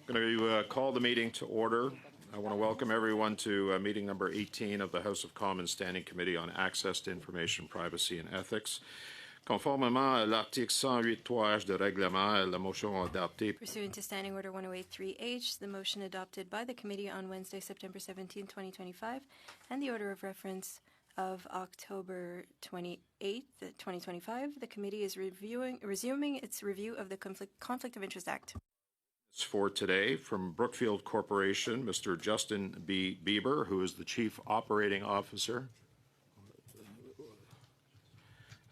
I'm going to call the meeting to order. I want to welcome everyone to meeting number 18 of the House of Commons Standing Committee on Access to Information, Privacy and Ethics. Conformément à l'article 108.3H de règlement, la motion adoptée. Pursuant to Standing Order 108.3H, the motion adopted by the committee on Wednesday, September 17, 2025, and the order of reference of October 28, 2025, the committee is resuming its review of the Conflict of Interest Act. For today, from Brookfield Corporation, Mr. Justin B. Bieber, who is the Chief Operating Officer.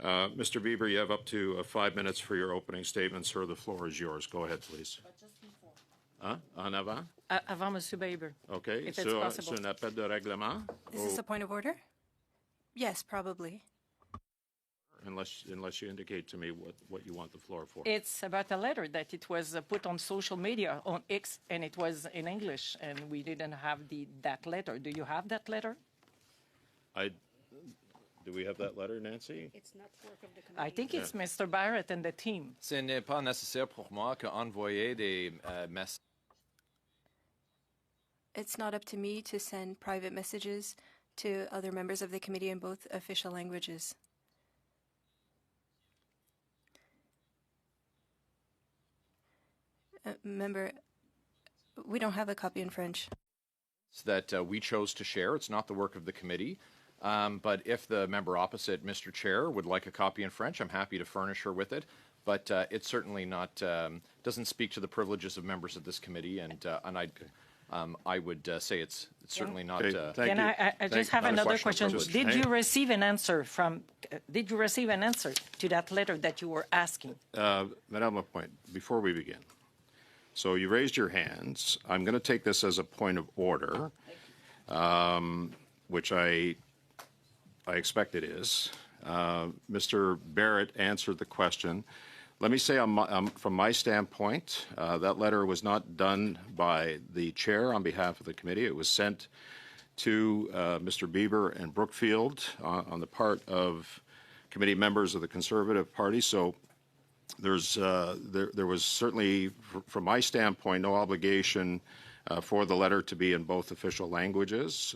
Mr. Bieber, you have up to 5 minutes for your opening statement, sir. The floor is yours. Go ahead, please. But just before. En avant? Avant, Monsieur Bieber. Okay. If it's possible. C'est un appel de règlement? Is this a point of order? Yes, probably. Unless you indicate to me what you want the floor for. It's about a letter that it was put on social media, on X, and it was in English, and we didn't have that letter. Do you have that letter? Do we have that letter, Nancy? It's not work of the committee. I think it's Mr. Barrett and the team. Ce n'est pas nécessaire pour moi qu'envoyer des messages. It's not up to me to send private messages to other members of the committee in both official languages. Member, we don't have a copy in French. That we chose to share. It's not the work of the committee. But if the member opposite, Mr. Chair, would like a copy in French, I'm happy to furnish her with it. But it's certainly not, doesn't speak to the privileges of members of this committee, and I would say it's certainly not. Can I just have another question? Did you receive an answer from? Did you receive an answer to that letter that you were asking? Madame Lapointe, before we begin, so you raised your hands. I'm going to take this as a point of order, which I expect it is. Mr. Barrett answered the question. Let me say from my standpoint, that letter was not done by the chair on behalf of the committee. It was sent to Mr. Bieber and Brookfield on the part of committee members of the Conservative Party. So there was certainly, from my standpoint, no obligation for the letter to be in both official languages.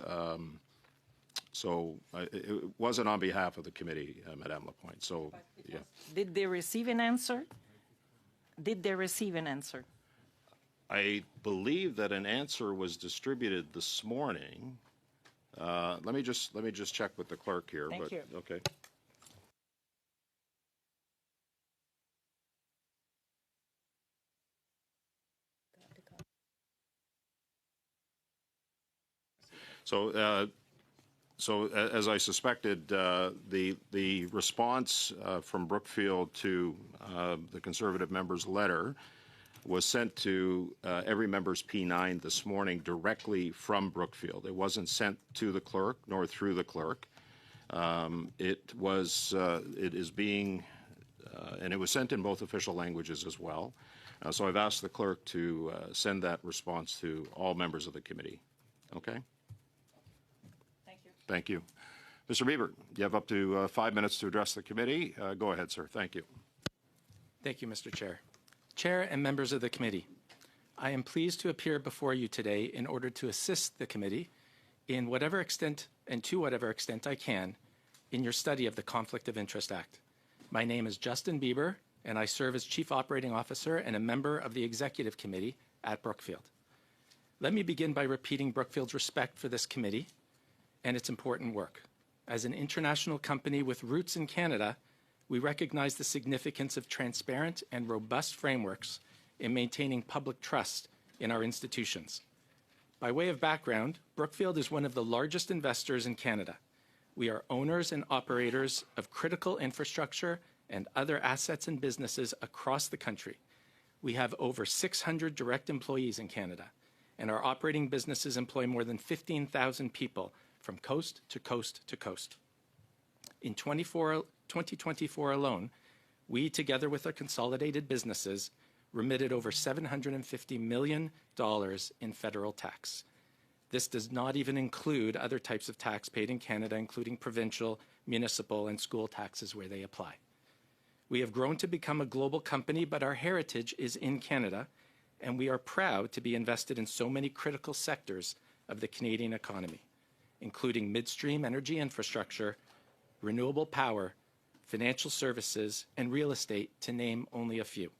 So it wasn't on behalf of the committee, Madame Lapointe. So, yeah. Did they receive an answer? Did they receive an answer? I believe that an answer was distributed this morning. Let me just check with the clerk here. Thank you. Okay. So as I suspected, the response from Brookfield to the Conservative member's letter was sent to every member's P9 this morning directly from Brookfield. It wasn't sent to the clerk nor through the clerk. It is being, and it was sent in both official languages as well. So I've asked the clerk to send that response to all members of the committee. Okay? Thank you. Mr. Bieber, you have up to 5 minutes to address the committee. Go ahead, sir. Thank you. Thank you, Mr. Chair. Chair and members of the committee, I am pleased to appear before you today in order to assist the committee in whatever extent and to whatever extent I can in your study of the Conflict of Interest Act. My name is Justin Bieber, and I serve as Chief Operating Officer and a member of the Executive Committee at Brookfield. Let me begin by repeating Brookfield's respect for this committee and its important work. As an international company with roots in Canada, we recognize the significance of transparent and robust frameworks in maintaining public trust in our institutions. By way of background, Brookfield is one of the largest investors in Canada. We are owners and operators of critical infrastructure and other assets and businesses across the country. We have over 600 direct employees in Canada, and our operating businesses employ more than 15,000 people from coast to coast to coast. In 2024 alone, we, together with our consolidated businesses, remitted over $750 million in federal tax. This does not even include other types of tax paid in Canada, including provincial, municipal, and school taxes where they apply. We have grown to become a global company, but our heritage is in Canada, and we are proud to be invested in so many critical sectors of the Canadian economy, including midstream energy infrastructure, renewable power, financial services, and real estate, to name only a few.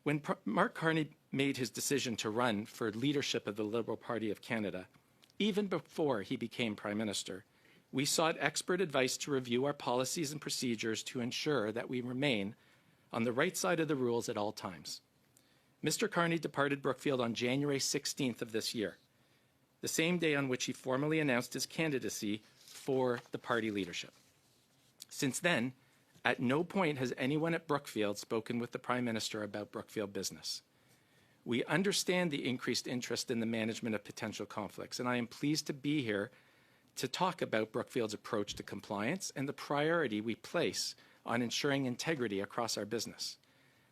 When Mark Carney made his decision to run for leadership of the Liberal Party of Canada, even before he became Prime Minister, we sought expert advice to review our policies and procedures to ensure that we remain on the right side of the rules at all times. Mr. Carney departed Brookfield on January 16th of this year, the same day on which he formally announced his candidacy for the party leadership. Since then, at no point has anyone at Brookfield spoken with the Prime Minister about Brookfield business. We understand the increased interest in the management of potential conflicts, and I am pleased to be here to talk about Brookfield's approach to compliance and the priority we place on ensuring integrity across our business.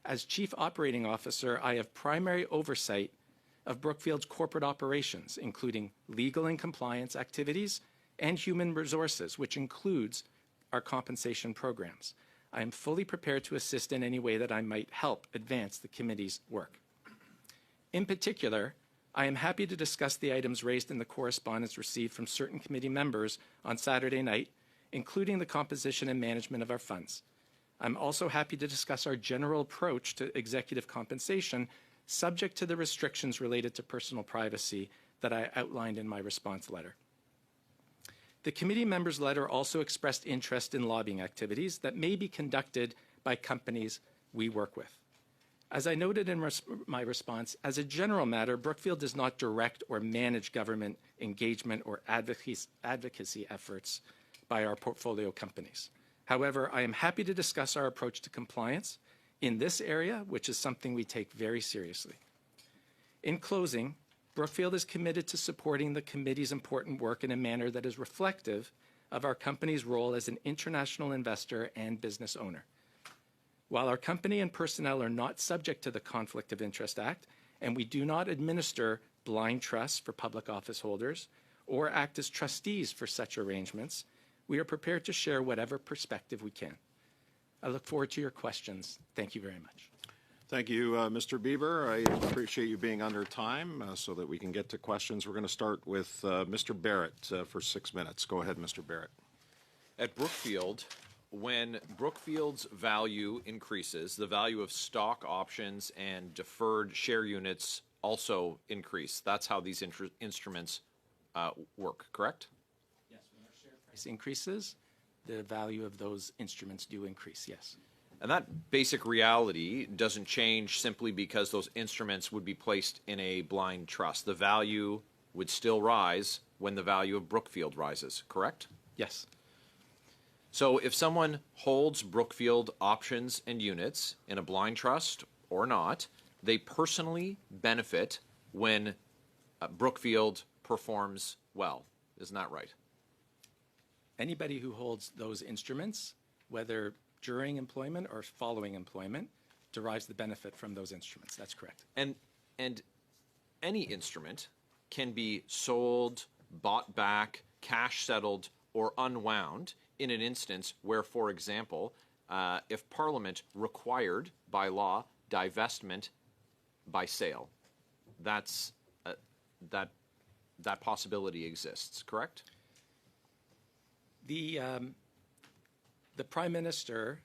As Chief Operating Officer, I have primary oversight of Brookfield's corporate operations, including legal and compliance activities and human resources, which includes our compensation programs. I am fully prepared to assist in any way that I might help advance the committee's work. In particular, I am happy to discuss the items raised in the correspondence received from certain committee members on Saturday night, including the composition and management of our funds. I'm also happy to discuss our general approach to executive compensation, subject to the restrictions related to personal privacy that I outlined in my response letter. The committee members' letter also expressed interest in lobbying activities that may be conducted by companies we work with. As I noted in my response, as a general matter, Brookfield does not direct or manage government engagement or advocacy efforts by our portfolio companies. However, I am happy to discuss our approach to compliance in this area, which is something we take very seriously. In closing, Brookfield is committed to supporting the committee's important work in a manner that is reflective of our company's role as an international investor and business owner. While our company and personnel are not subject to the Conflict of Interest Act, and we do not administer blind trusts for public office holders or act as trustees for such arrangements, we are prepared to share whatever perspective we can. I look forward to your questions. Thank you very much. Thank you, Mr. Bieber. I appreciate you being under time so that we can get to questions. We're going to start with Mr. Barrett for 6 minutes. Go ahead, Mr. Barrett. At Brookfield, when Brookfield's value increases, the value of stock options and deferred share units also increase. That's how these instruments work, correct? Yes, when our share price increases, the value of those instruments do increase, yes. And that basic reality doesn't change simply because those instruments would be placed in a blind trust. The value would still rise when the value of Brookfield rises, correct? Yes. So if someone holds Brookfield options and units in a blind trust or not, they personally benefit when Brookfield performs well. Isn't that right? Anybody who holds those instruments, whether during employment or following employment, derives the benefit from those instruments. That's correct. And any instrument can be sold, bought back, cash settled, or unwound in an instance where, for example, if Parliament required by law divestment by sale, that possibility exists, correct? The Prime Minister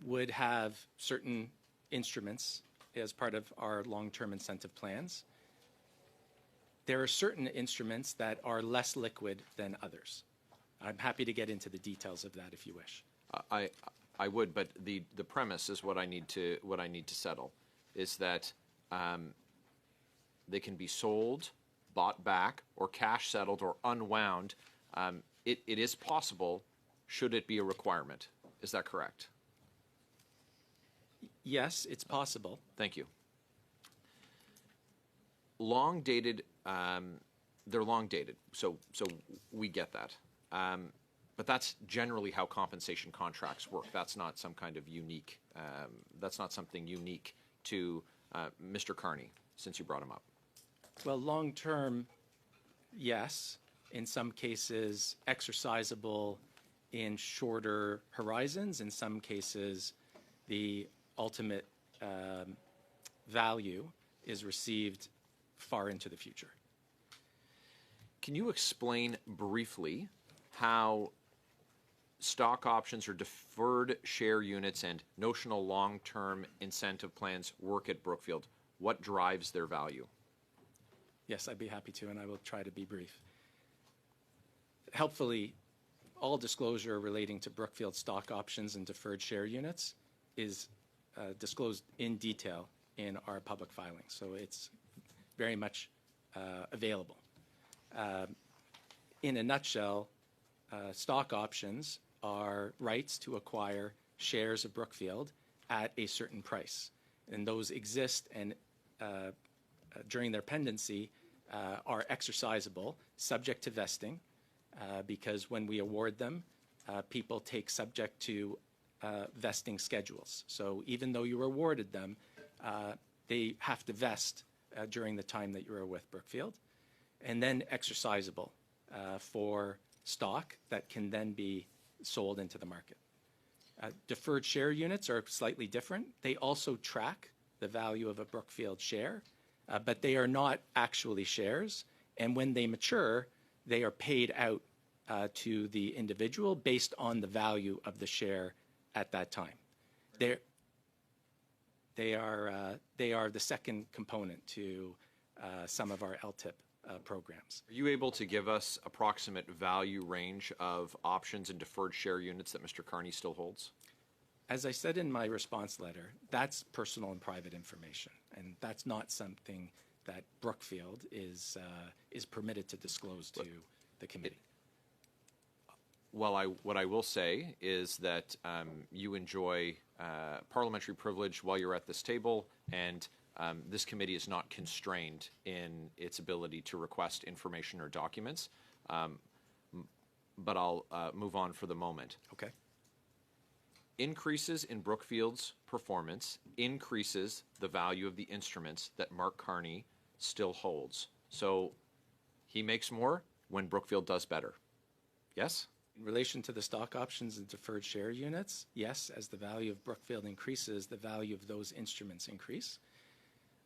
would have certain instruments as part of our long-term incentive plans. There are certain instruments that are less liquid than others. I'm happy to get into the details of that if you wish. I would, but the premise is what I need to settle is that they can be sold, bought back, or cash settled or unwound. It is possible, should it be a requirement. Is that correct? Yes, it's possible. Thank you. Long dated, they're long dated, so we get that. But that's generally how compensation contracts work. That's not some kind of unique. That's not something unique to Mr. Carney, since you brought him up. Well, long term, yes. In some cases, exercisable in shorter horizons. In some cases, the ultimate value is received far into the future. Can you explain briefly how stock options or deferred share units and notional long-term incentive plans work at Brookfield? What drives their value? Yes, I'd be happy to, and I will try to be brief. Helpfully, all disclosure relating to Brookfield stock options and deferred share units is disclosed in detail in our public filings, so it's very much available. In a nutshell, stock options are rights to acquire shares of Brookfield at a certain price, and those exist and during their pendency are exercisable, subject to vesting, because when we award them, people take subject to vesting schedules. So even though you awarded them, they have to vest during the time that you are with Brookfield, and then exercisable for stock that can then be sold into the market. Deferred share units are slightly different. They also track the value of a Brookfield share, but they are not actually shares. And when they mature, they are paid out to the individual based on the value of the share at that time. They are the second component to some of our LTIP programs. Are you able to give us approximate value range of options and deferred share units that Mr. Carney still holds? As I said in my response letter, that's personal and private information, and that's not something that Brookfield is permitted to disclose to the committee. Well, what I will say is that you enjoy parliamentary privilege while you're at this table, and this committee is not constrained in its ability to request information or documents. But I'll move on for the moment. Okay. Increases in Brookfield's performance increases the value of the instruments that Mark Carney still holds. So he makes more when Brookfield does better. Yes? In relation to the stock options and deferred share units, yes, as the value of Brookfield increases, the value of those instruments increase.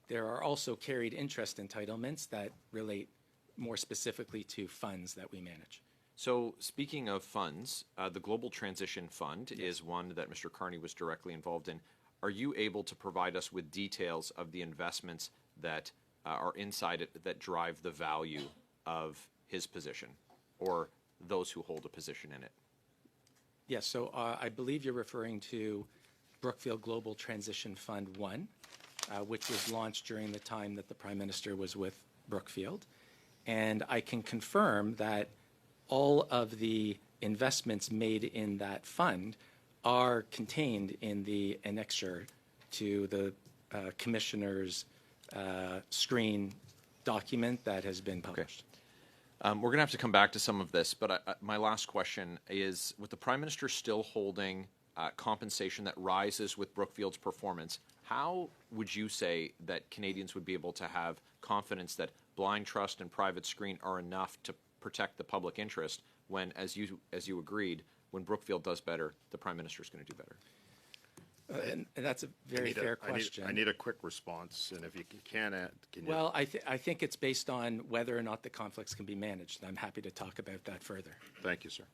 There are also carried interest entitlements that relate more specifically to funds that we manage. So speaking of funds, the Global Transition Fund is one that Mr. Carney was directly involved in. Are you able to provide us with details of the investments that are inside it that drive the value of his position or those who hold a position in it? Yes, so I believe you're referring to Brookfield Global Transition Fund 1, which was launched during the time that the Prime Minister was with Brookfield. And I can confirm that all of the investments made in that fund are contained in the annexure to the Commissioner's screen document that has been published. Okay. We're going to have to come back to some of this, but my last question is, with the Prime Minister still holding compensation that rises with Brookfield's performance, how would you say that Canadians would be able to have confidence that blind trust and private screen are enough to protect the public interest when, as you agreed, when Brookfield does better, the Prime Minister is going to do better? And that's a very fair question. I need a quick response, and if you can you? Well, I think it's based on whether or not the conflicts can be managed. I'm happy to talk about that further. Thank you, sir.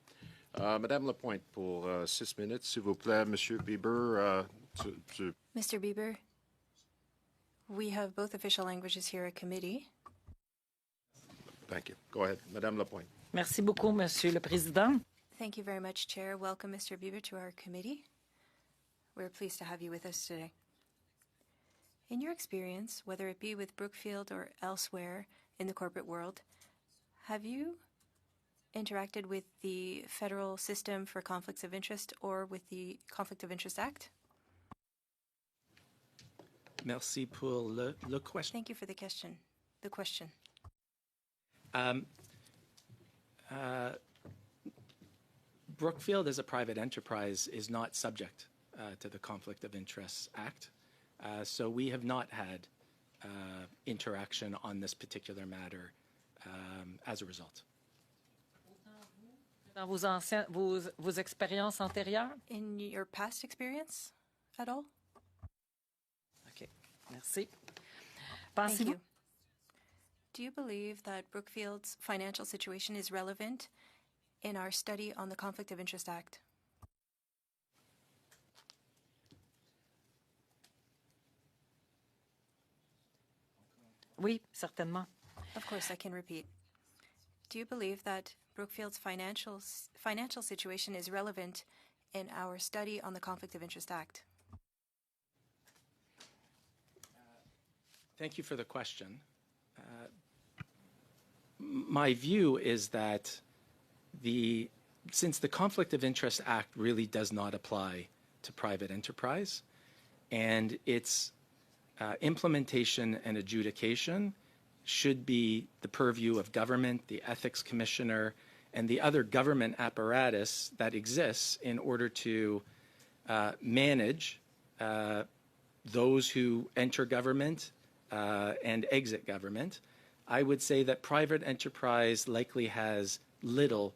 Madame Lapointe, pour 6 minutes, s'il vous plaît. Monsieur Bieber, Mr. Bieber, we have both official languages here at committee. Thank you. Go ahead. Madame Lapointe. Merci beaucoup, Monsieur le Président. Thank you very much, Chair. Welcome, Mr. Bieber, to our committee. We're pleased to have you with us today. In your experience, whether it be with Brookfield or elsewhere in the corporate world, have you interacted with the federal system for conflicts of interest or with the Conflict of Interest Act? Merci pour le question. Thank you for the question. Brookfield as a private enterprise is not subject to the Conflict of Interest Act. So we have not had interaction on this particular matter as a result. Dans vos expériences antérieures? In your past experience at all? Okay. Merci. Thank Pensez-vous you. Do you believe that Brookfield's financial situation is relevant in our study on the Conflict of Interest Act? Oui, certainement. Of course, I can repeat. Do you believe that Brookfield's financial situation is relevant in our study on the Conflict of Interest Act? Thank you for the question. My view is that since the Conflict of Interest Act really does not apply to private enterprise, and its implementation and adjudication should be the purview of government, the ethics commissioner, and the other government apparatus that exists in order to manage those who enter government and exit government. I would say that private enterprise likely has little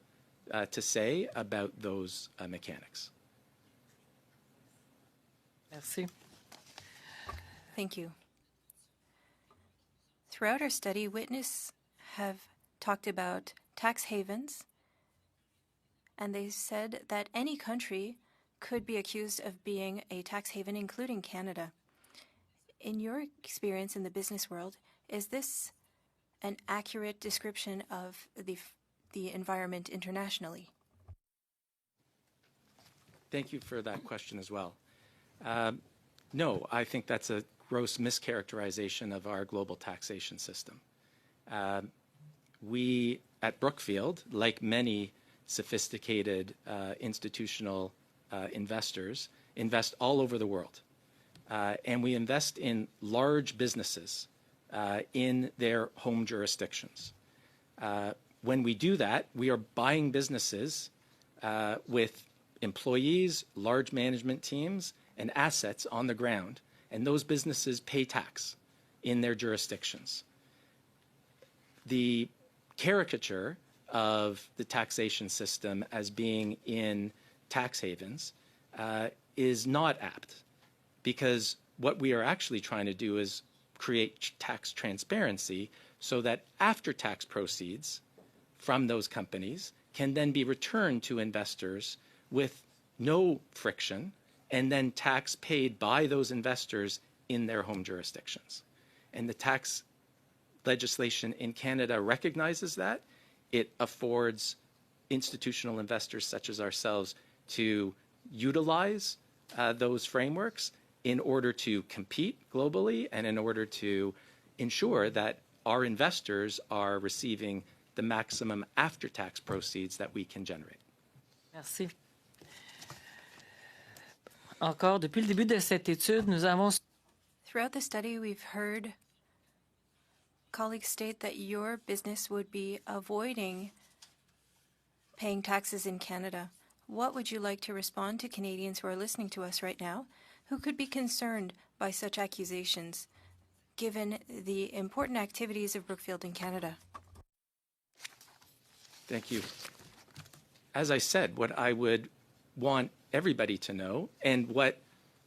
to say about those mechanics. Merci. Thank you. Throughout our study, witnesses have talked about tax havens, and they said that any country could be accused of being a tax haven, including Canada. In your experience in the business world, is this an accurate description of the environment internationally? Thank you for that question as well. No, I think that's a gross mischaracterization of our global taxation system. We at Brookfield, like many sophisticated institutional investors, invest all over the world. And we invest in large businesses in their home jurisdictions. When we do that, we are buying businesses with employees, large management teams, and assets on the ground, and those businesses pay tax in their jurisdictions. The caricature of the taxation system as being in tax havens is not apt, because what we are actually trying to do is create tax transparency so that after-tax proceeds from those companies can then be returned to investors with no friction, and then tax paid by those investors in their home jurisdictions. And the tax legislation in Canada recognizes that. It affords institutional investors such as ourselves to utilize those frameworks in order to compete globally and in order to ensure that our investors are receiving the maximum after-tax proceeds that we can generate. Merci. Encore, depuis le début de cette étude, nous avons... Throughout the study, we've heard colleagues state that your business would be avoiding paying taxes in Canada. What would you like to respond to Canadians who are listening to us right now who could be concerned by such accusations, given the important activities of Brookfield in Canada? Thank you. As I said, what I would want everybody to know, and what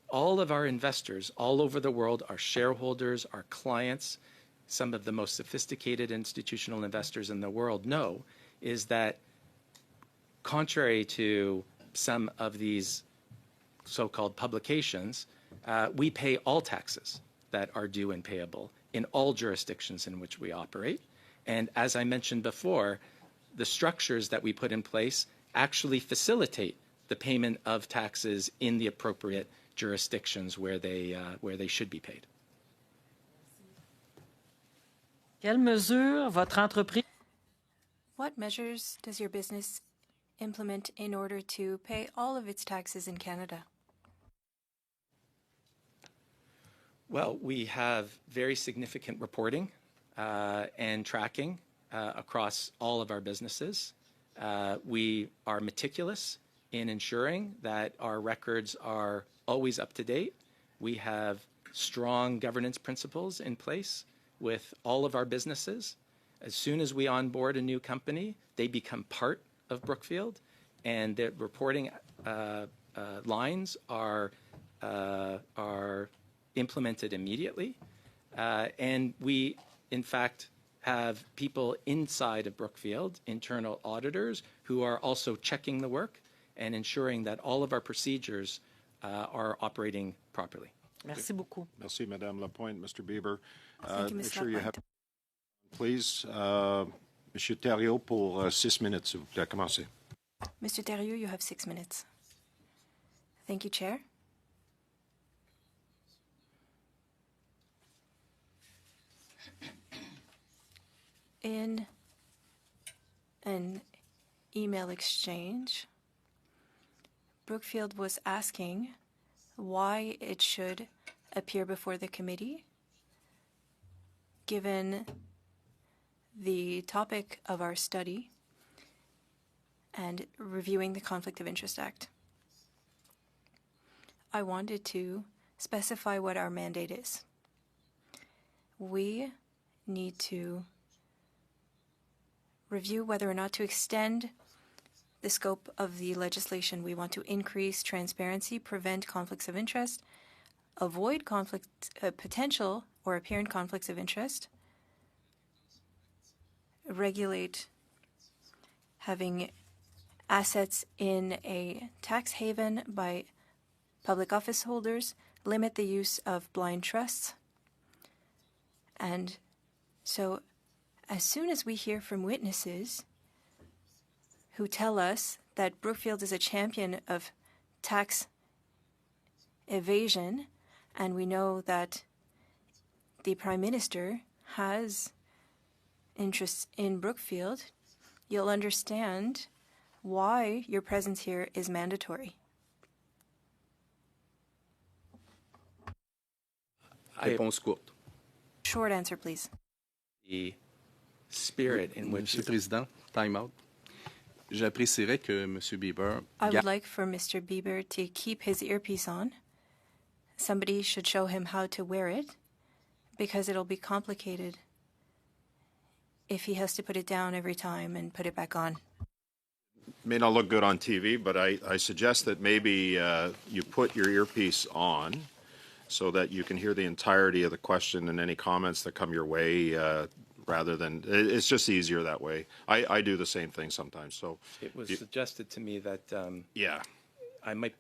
all of our investors all over the world, our shareholders, our clients, some of the most sophisticated institutional investors in the world know, is that contrary to some of these so-called publications, we pay all taxes that are due and payable in all jurisdictions in which we operate. And as I mentioned before, the structures that we put in place actually facilitate the payment of taxes in the appropriate jurisdictions where they should be paid. Quelles mesures votre entreprise... What measures does your business implement in order to pay all of its taxes in Canada? Well, we have very significant reporting and tracking across all of our businesses. We are meticulous in ensuring that our records are always up to date. We have strong governance principles in place with all of our businesses. As soon as we onboard a new company, they become part of Brookfield, and the reporting lines are implemented immediately. And we, in fact, have people inside of Brookfield, internal auditors, who are also checking the work and ensuring that all of our procedures are operating properly. Merci beaucoup. Merci, Madame Lapointe. Mr. Bieber, Thank you, make Ms. sure you have, Lapointe. please, Monsieur Thériault pour 6 minutes, s'il vous plaît. Commencez. Mr. Thériault, you have 6 minutes. Thank you, Chair. In an email exchange, Brookfield was asking why it should appear before the committee, given the topic of our study and reviewing the Conflict of Interest Act. I wanted to specify what our mandate is. We need to review whether or not to extend the scope of the legislation. We want to increase transparency, prevent conflicts of interest, avoid potential or apparent conflicts of interest, regulate having assets in a tax haven by public office holders, limit the use of blind trusts. And so as soon as we hear from witnesses who tell us that Brookfield is a champion of tax evasion, and we know that the Prime Minister has interests in Brookfield, you'll understand why your presence here is mandatory. Réponse courte. Short answer, please. The spirit in which Monsieur le Président, time out. J'apprécierais que Monsieur Bieber I would like for Mr. Bieber to keep his earpiece on. Somebody should show him how to wear it, because it'll be complicated if he has to put it down every time and put it back on. May not look good on TV, but I suggest that maybe you put your earpiece on so that you can hear the entirety of the question and any comments that come your way, rather than, it's just easier that way. I do the same thing sometimes. So it was suggested to me that yeah, I might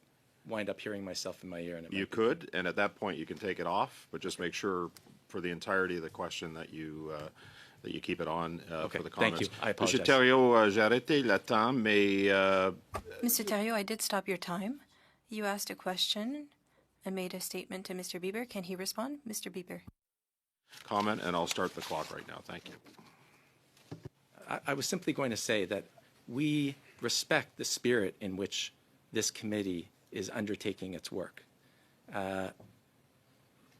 wind up hearing myself in my ear. And you could, and at that point you can take it off, but just make sure for the entirety of the question that you keep it on Okay, for the comments. thank you. I Monsieur apologize. Thériault, j'ai arrêté le temps, mais Mr. Thériault, I did stop your time. You asked a question and made a statement to Mr. Bieber. Can he respond? Mr. Bieber. comment, and I'll start the clock right now. Thank you. I was simply going to say that we respect the spirit in which this committee is undertaking its work.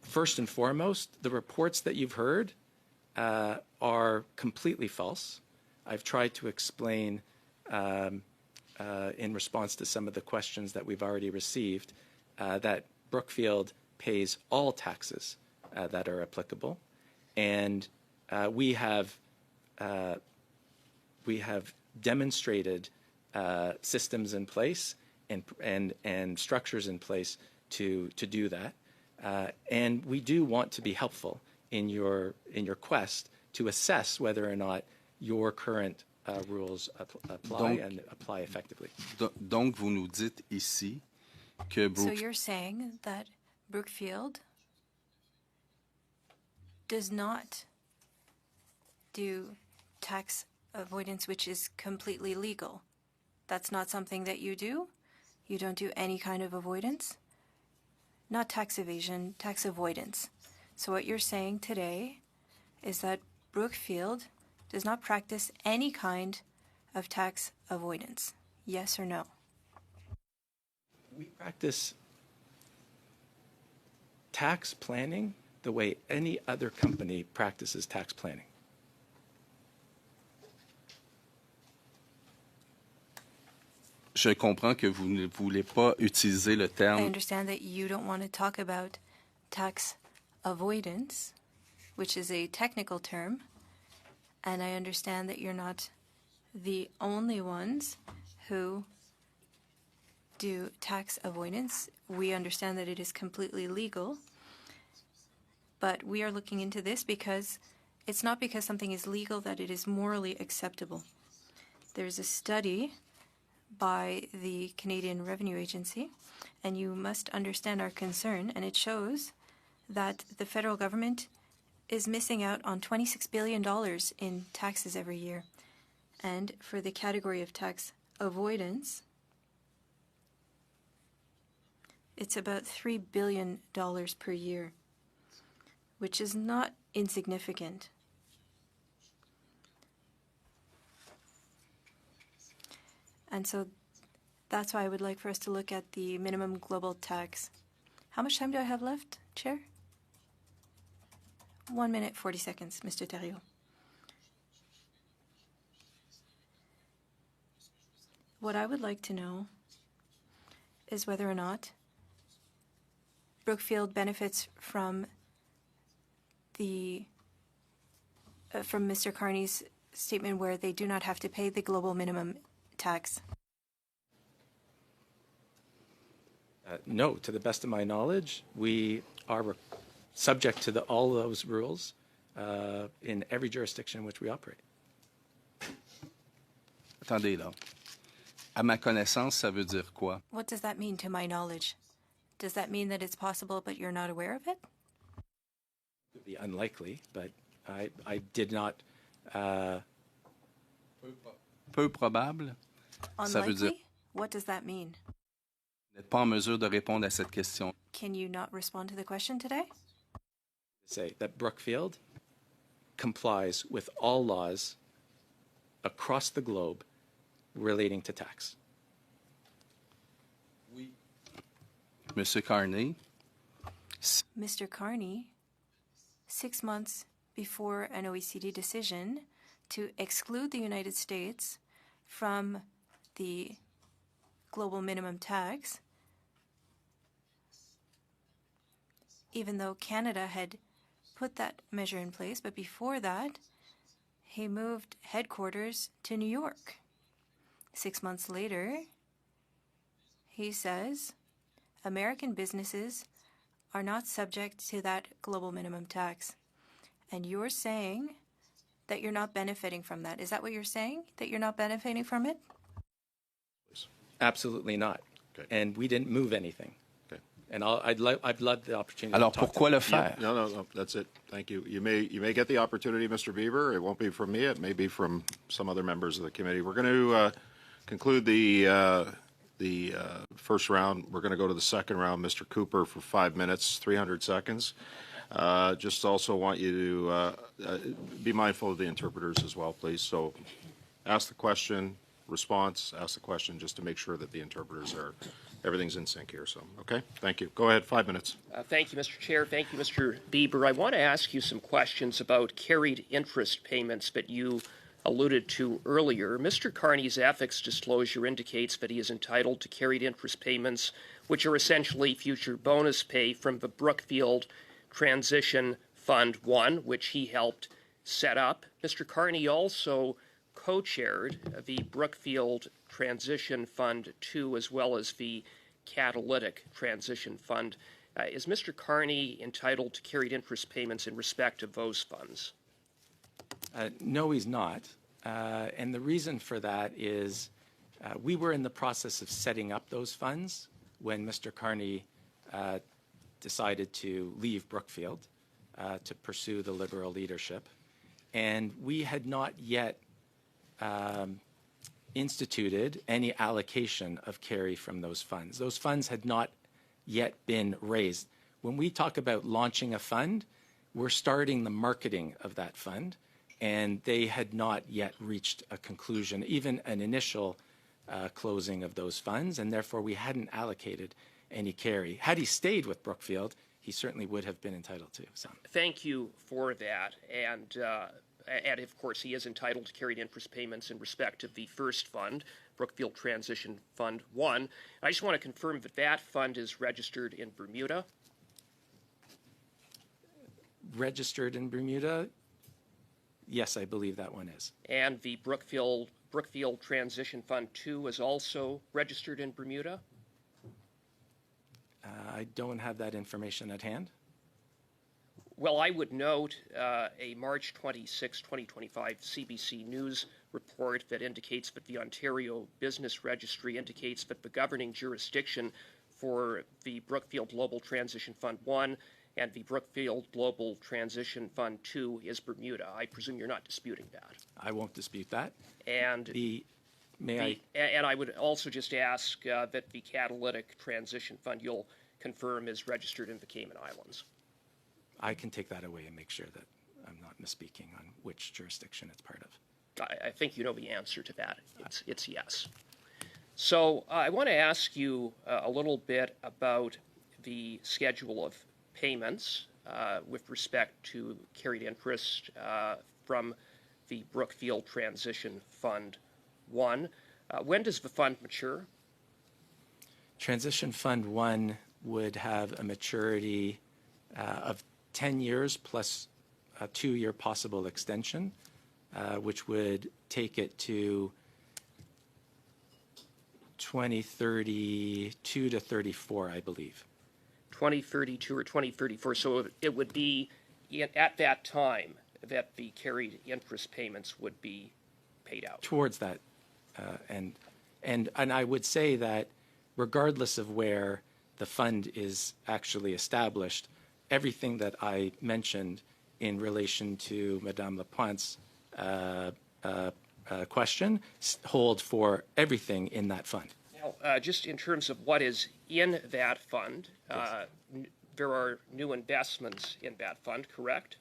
First and foremost, the reports that you've heard are completely false. I've tried to explain in response to some of the questions that we've already received that Brookfield pays all taxes that are applicable, and we have demonstrated systems in place and structures in place to do that, and we do want to be helpful in your quest to assess whether or not your current rules apply and apply effectively. Donc, vous nous dites ici que So you're saying that Brookfield does not do tax avoidance, which is completely legal. That's not something that you do? You don't do any kind of avoidance? Not tax evasion, tax avoidance. So what you're saying today is that Brookfield does not practice any kind of tax avoidance. Yes or no? We practice tax planning the way any other company practices tax planning. je comprends que vous ne voulez pas utiliser le I terme understand that you don't want to talk about tax avoidance, which is a technical term, and I understand that you're not the only ones who do tax avoidance. We understand that it is completely legal, But we are looking into this because it's not because something is legal that it is morally acceptable. There's a study by the Canadian Revenue Agency, and you must understand our concern, and it shows that the federal government is missing out on $26 billion in taxes every year. And for the category of tax avoidance, it's about $3 billion per year, which is not insignificant. And so that's why I would like for us to look at the minimum global tax. How much time do I have left, Chair? 1 minute, 40 seconds, Mr. Thériault. What I would like to know is whether or not Brookfield benefits from from Mr. Carney's statement where they do not have to pay the global minimum tax. No, to the best of my knowledge, we are subject to all those rules in every jurisdiction in which we operate. Attendez là. À ma connaissance, ça veut dire quoi? What does that mean to my knowledge? Does that mean that it's possible but you're not aware of it? It would be unlikely, but I did not. Peu probable. Ça veut dire Unlikely? What does that mean? vous n'êtes pas en mesure de répondre à cette question. Can you not respond to the question today? Say that Brookfield complies with all laws across the globe relating to tax. Monsieur Carney, Mr. Carney, 6 months before an OECD decision to exclude the United States from the global minimum tax, even though Canada had put that measure in place, but before that, he moved headquarters to New York. 6 months later, he says American businesses are not subject to that global minimum tax. And you're saying that you're not benefiting from that. Is that what you're saying? That you're not benefiting from it? Absolutely not. Okay. And we didn't move anything. Okay. And I'd love the opportunity alors to talk pourquoi to le faire? No, that's it. Thank you. You may get the opportunity, Mr. Beaver. It won't be from me. It may be from some other members of the committee. We're going to conclude the first round. We're going to go to the second round. Mr. Cooper for 5 minutes, 300 seconds. Just also want you to be mindful of the interpreters as well, please. So ask the question, response, ask the question, just to make sure that the interpreters everything's in sync here. So, okay, thank you. Go ahead, 5 minutes. Thank you, Mr. Chair. Thank you, Mr. Bieber. I want to ask you some questions about carried interest payments that you alluded to earlier. Mr. Carney's ethics disclosure indicates that he is entitled to carried interest payments, which are essentially future bonus pay from the Brookfield Transition Fund 1, which he helped set up. Mr. Carney also co-chaired the Brookfield Transition Fund 2 as well as the Catalytic Transition Fund. Is Mr. Carney entitled to carried interest payments in respect of those funds? No, he's not. And the reason for that is we were in the process of setting up those funds when Mr. Carney decided to leave Brookfield to pursue the Liberal leadership. And we had not yet instituted any allocation of carry from those funds. Those funds had not yet been raised. When we talk about launching a fund, we're starting the marketing of that fund, and they had not yet reached a conclusion, even an initial closing of those funds, and therefore we hadn't allocated any carry. Had he stayed with Brookfield, he certainly would have been entitled to some. Thank you for that. And of course, he is entitled to carried interest payments in respect of the first fund, Brookfield Transition Fund 1. I just want to confirm that that fund is registered in Bermuda. Registered in Bermuda? Yes, I believe that one is. And the Brookfield Transition Fund 2 is also registered in Bermuda? I don't have that information at hand. Well, I would note a March 26, 2025 CBC News report that indicates that the Ontario Business Registry indicates that the governing jurisdiction for the Brookfield Global Transition Fund 1 and the Brookfield Global Transition Fund 2 is Bermuda. I presume you're not disputing that. I won't dispute that. And and I would also just ask that the Catalytic Transition Fund you'll confirm is registered in the Cayman Islands. I can take that away and make sure that I'm not misspeaking on which jurisdiction it's part of. I think you know the answer to that. It's yes. So I want to ask you a little bit about the schedule of payments with respect to carried interest from the Brookfield Transition Fund 1. When does the fund mature? Transition Fund 1 would have a maturity of 10 years plus a 2-year possible extension, which would take it to 2032 to 34, I believe. 2032 or 2034. So it would be at that time that the carried interest payments would be paid out. Towards that. And I would say that regardless of where the fund is actually established, everything that I mentioned in relation to Madame Lapointe's question hold for everything in that fund. Now, just in terms of what is in that fund, there are new investments in that fund, correct?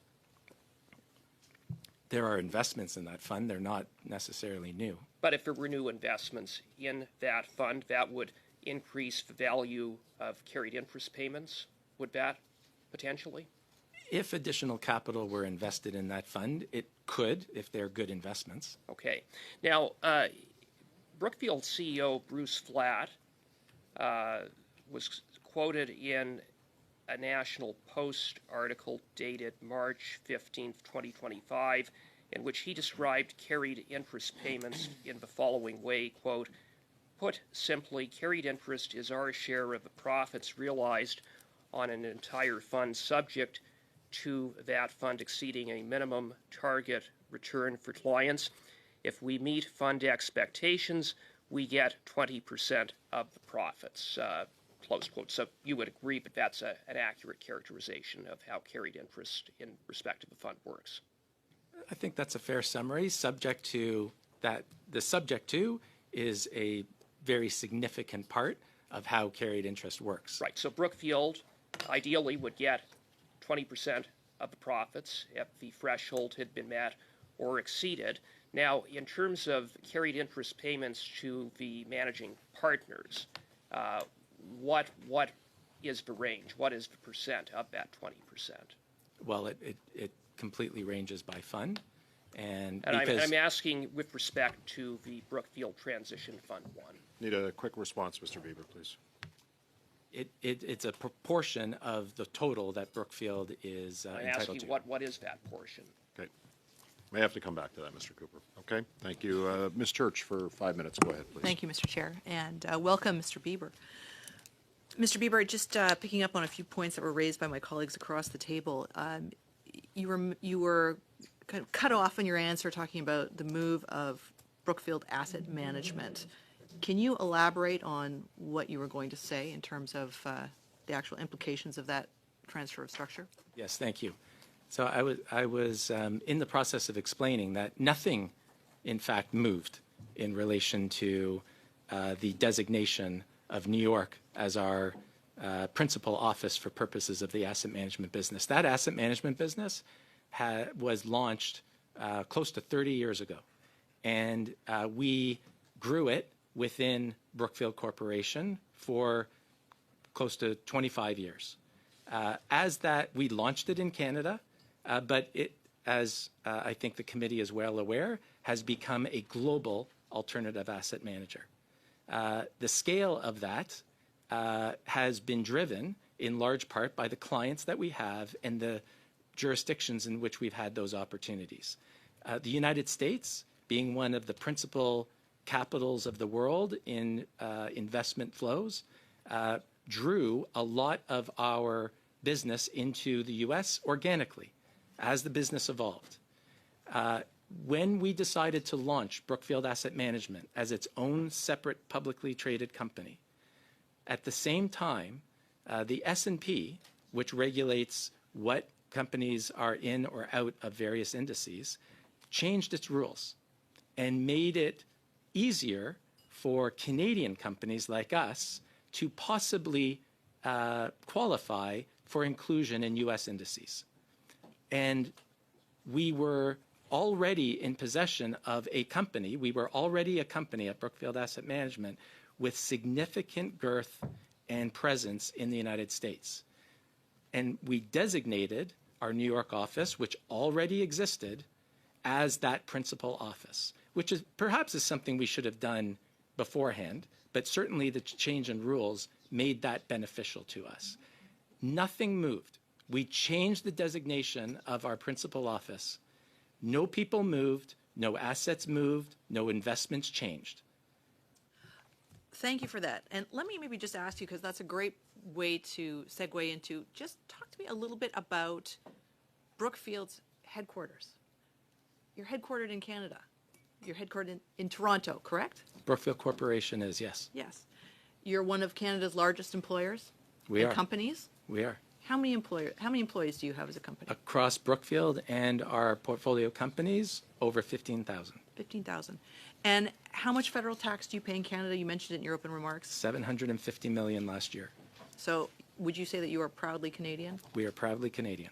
There are investments in that fund. They're not necessarily new. But if there were new investments in that fund, that would increase the value of carried interest payments, would that potentially? If additional capital were invested in that fund, it could, if they're good investments. Okay. Now, Brookfield CEO Bruce Flatt was quoted in a National Post article dated March 15th, 2025, in which he described carried interest payments in the following way, quote, "Put simply, carried interest is our share of the profits realized on an entire fund subject to that fund exceeding a minimum target return for clients. If we meet fund expectations, we get 20% of the profits," close quote. So you would agree that that's an accurate characterization of how carried interest in respect to the fund works? I think that's a fair summary, subject to that. The subject to is a very significant part of how carried interest works. Right. So Brookfield ideally would get 20% of the profits if the threshold had been met or exceeded. Now, in terms of carried interest payments to the managing partners, what is the range? What is the percent of that 20%? Well, it completely ranges by fund. And I'm asking with respect to the Brookfield Transition Fund 1. Need a quick response, Mr. Bieber, please. It's a proportion of the total that Brookfield is I'm entitled asking to. what is that portion? Okay. May have to come back to that, Mr. Cooper. Okay, thank you. Ms. Church, for 5 minutes. Go ahead, please. Thank you, Mr. Chair, and welcome, Mr. Bieber. Mr. Bieber, just picking up on a few points that were raised by my colleagues across the table, you were kind of cut off in your answer talking about the move of Brookfield Asset Management. Can you elaborate on what you were going to say in terms of the actual implications of that transfer of structure? Yes, thank you. So I was in the process of explaining that nothing, in fact, moved in relation to the designation of New York as our principal office for purposes of the asset management business. That asset management business was launched close to 30 years ago, and we grew it within Brookfield Corporation for close to 25 years. As that, we launched it in Canada, but it, as I think the committee is well aware, has become a global alternative asset manager. The scale of that has been driven in large part by the clients that we have and the jurisdictions in which we've had those opportunities. The United States, being one of the principal capitals of the world in investment flows, drew a lot of our business into the U.S. organically as the business evolved. When we decided to launch Brookfield Asset Management as its own separate publicly traded company, at the same time, the S&P, which regulates what companies are in or out of various indices, changed its rules and made it easier for Canadian companies like us to possibly qualify for inclusion in U.S. indices. And we were already in possession of a company. We were already a company at Brookfield Asset Management with significant girth and presence in the United States. And we designated our New York office, which already existed, as that principal office, which is perhaps something we should have done beforehand, but certainly the change in rules made that beneficial to us. Nothing moved. We changed the designation of our principal office. No people moved, no assets moved, no investments changed. Thank you for that. And let me maybe just ask you, because that's a great way to segue into, just talk to me a little bit about Brookfield's headquarters. You're headquartered in Canada. You're headquartered in Toronto, correct? Brookfield Corporation is, yes. Yes. You're one of Canada's largest employers We and are. companies. We are. How many employees do you have as a company? Across Brookfield and our portfolio companies, over 15,000. 15,000. And how much federal tax do you pay in Canada? You mentioned it in your open remarks. $750 million last year. So would you say that you are proudly Canadian? We are proudly Canadian.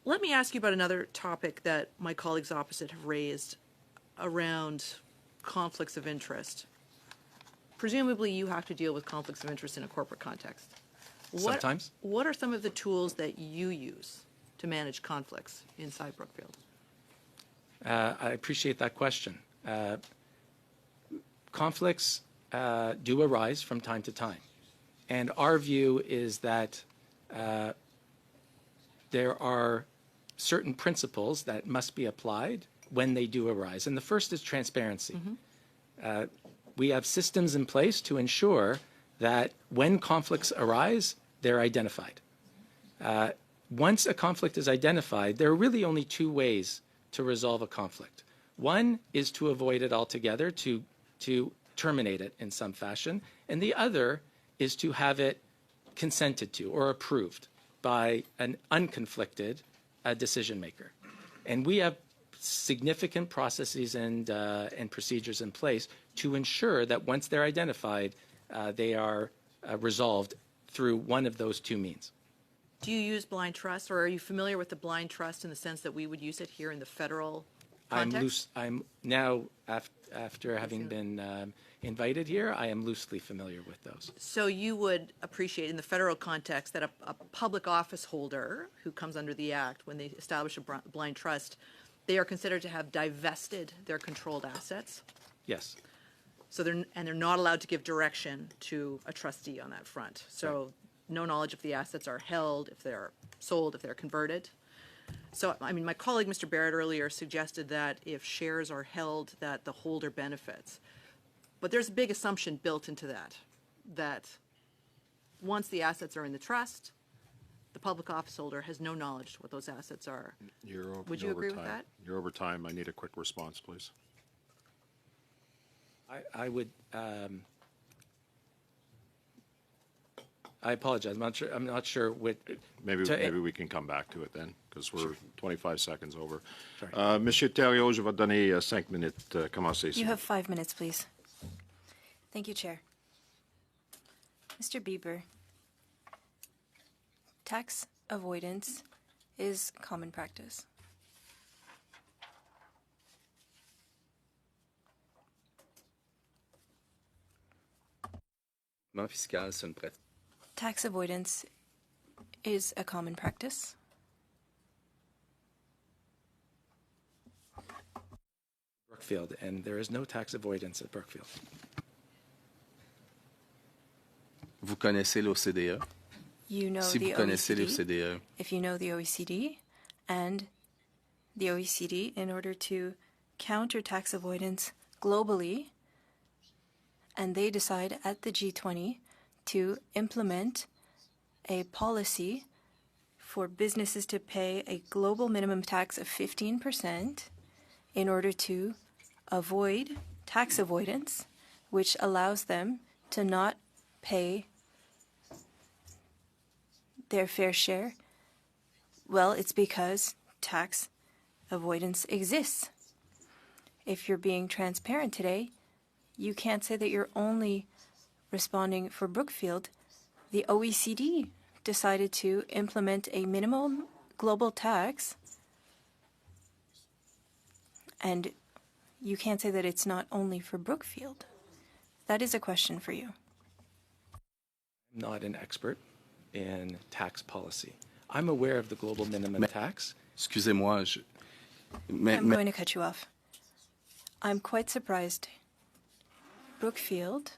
Let me ask you about another topic that my colleagues opposite have raised around conflicts of interest. Presumably you have to deal with conflicts of interest in a corporate context. Sometimes. What are some of the tools that you use to manage conflicts inside Brookfield? I appreciate that question. Conflicts do arise from time to time. And our view is that there are certain principles that must be applied when they do arise. And the first is transparency. We have systems in place to ensure that when conflicts arise, they're identified. Once a conflict is identified, there are really only two ways to resolve a conflict. One is to avoid it altogether, to terminate it in some fashion, and the other is to have it consented to or approved by an unconflicted decision maker. And we have significant processes and procedures in place to ensure that once they're identified, they are resolved through one of those two means. Do you use blind trust, or are you familiar with the blind trust in the sense that we would use it here in the federal context? I'm now, after having been invited here, I am loosely familiar with those. So you would appreciate in the federal context that a public office holder who comes under the Act, when they establish a blind trust, they are considered to have divested their controlled assets. Yes. So they're not allowed to give direction to a trustee on that front. So no knowledge if the assets are held, if they're sold, if they're converted. So, I mean, my colleague, Mr. Barrett, earlier suggested that if shares are held, that the holder benefits. But there's a big assumption built into that once the assets are in the trust, the public office holder has no knowledge what those assets are. Would you agree with that? You're over time. I need a quick response, please. I would. I apologize. I'm not sure what. Maybe we can come back to it then, because we're 25 seconds over. Sorry. Monsieur Thériault, je vais donner 5 minutes. Commencez. You have 5 minutes, please. Thank you, Chair. Mr. Bieber, tax avoidance is common practice. Fiscal, c'est une pratique. Tax avoidance is a common practice. Brookfield, and there is no tax avoidance at Brookfield. Vous connaissez l'OCDE. You know Si the vous connaissez OECD. l'OCDE, If you know the OECD, and the OECD, in order to counter tax avoidance globally, and they decide at the G20 to implement a policy for businesses to pay a global minimum tax of 15% in order to avoid tax avoidance, which allows them to not pay their fair share? Well, it's because tax avoidance exists. If you're being transparent today, you can't say that you're only responding for Brookfield. The OECD decided to implement a minimum global tax, and you can't say that it's not only for Brookfield. That is a question for you. I'm not an expert in tax policy. I'm aware of the global minimum tax. Excusez-moi, I'm going to cut you off. I'm quite surprised. Brookfield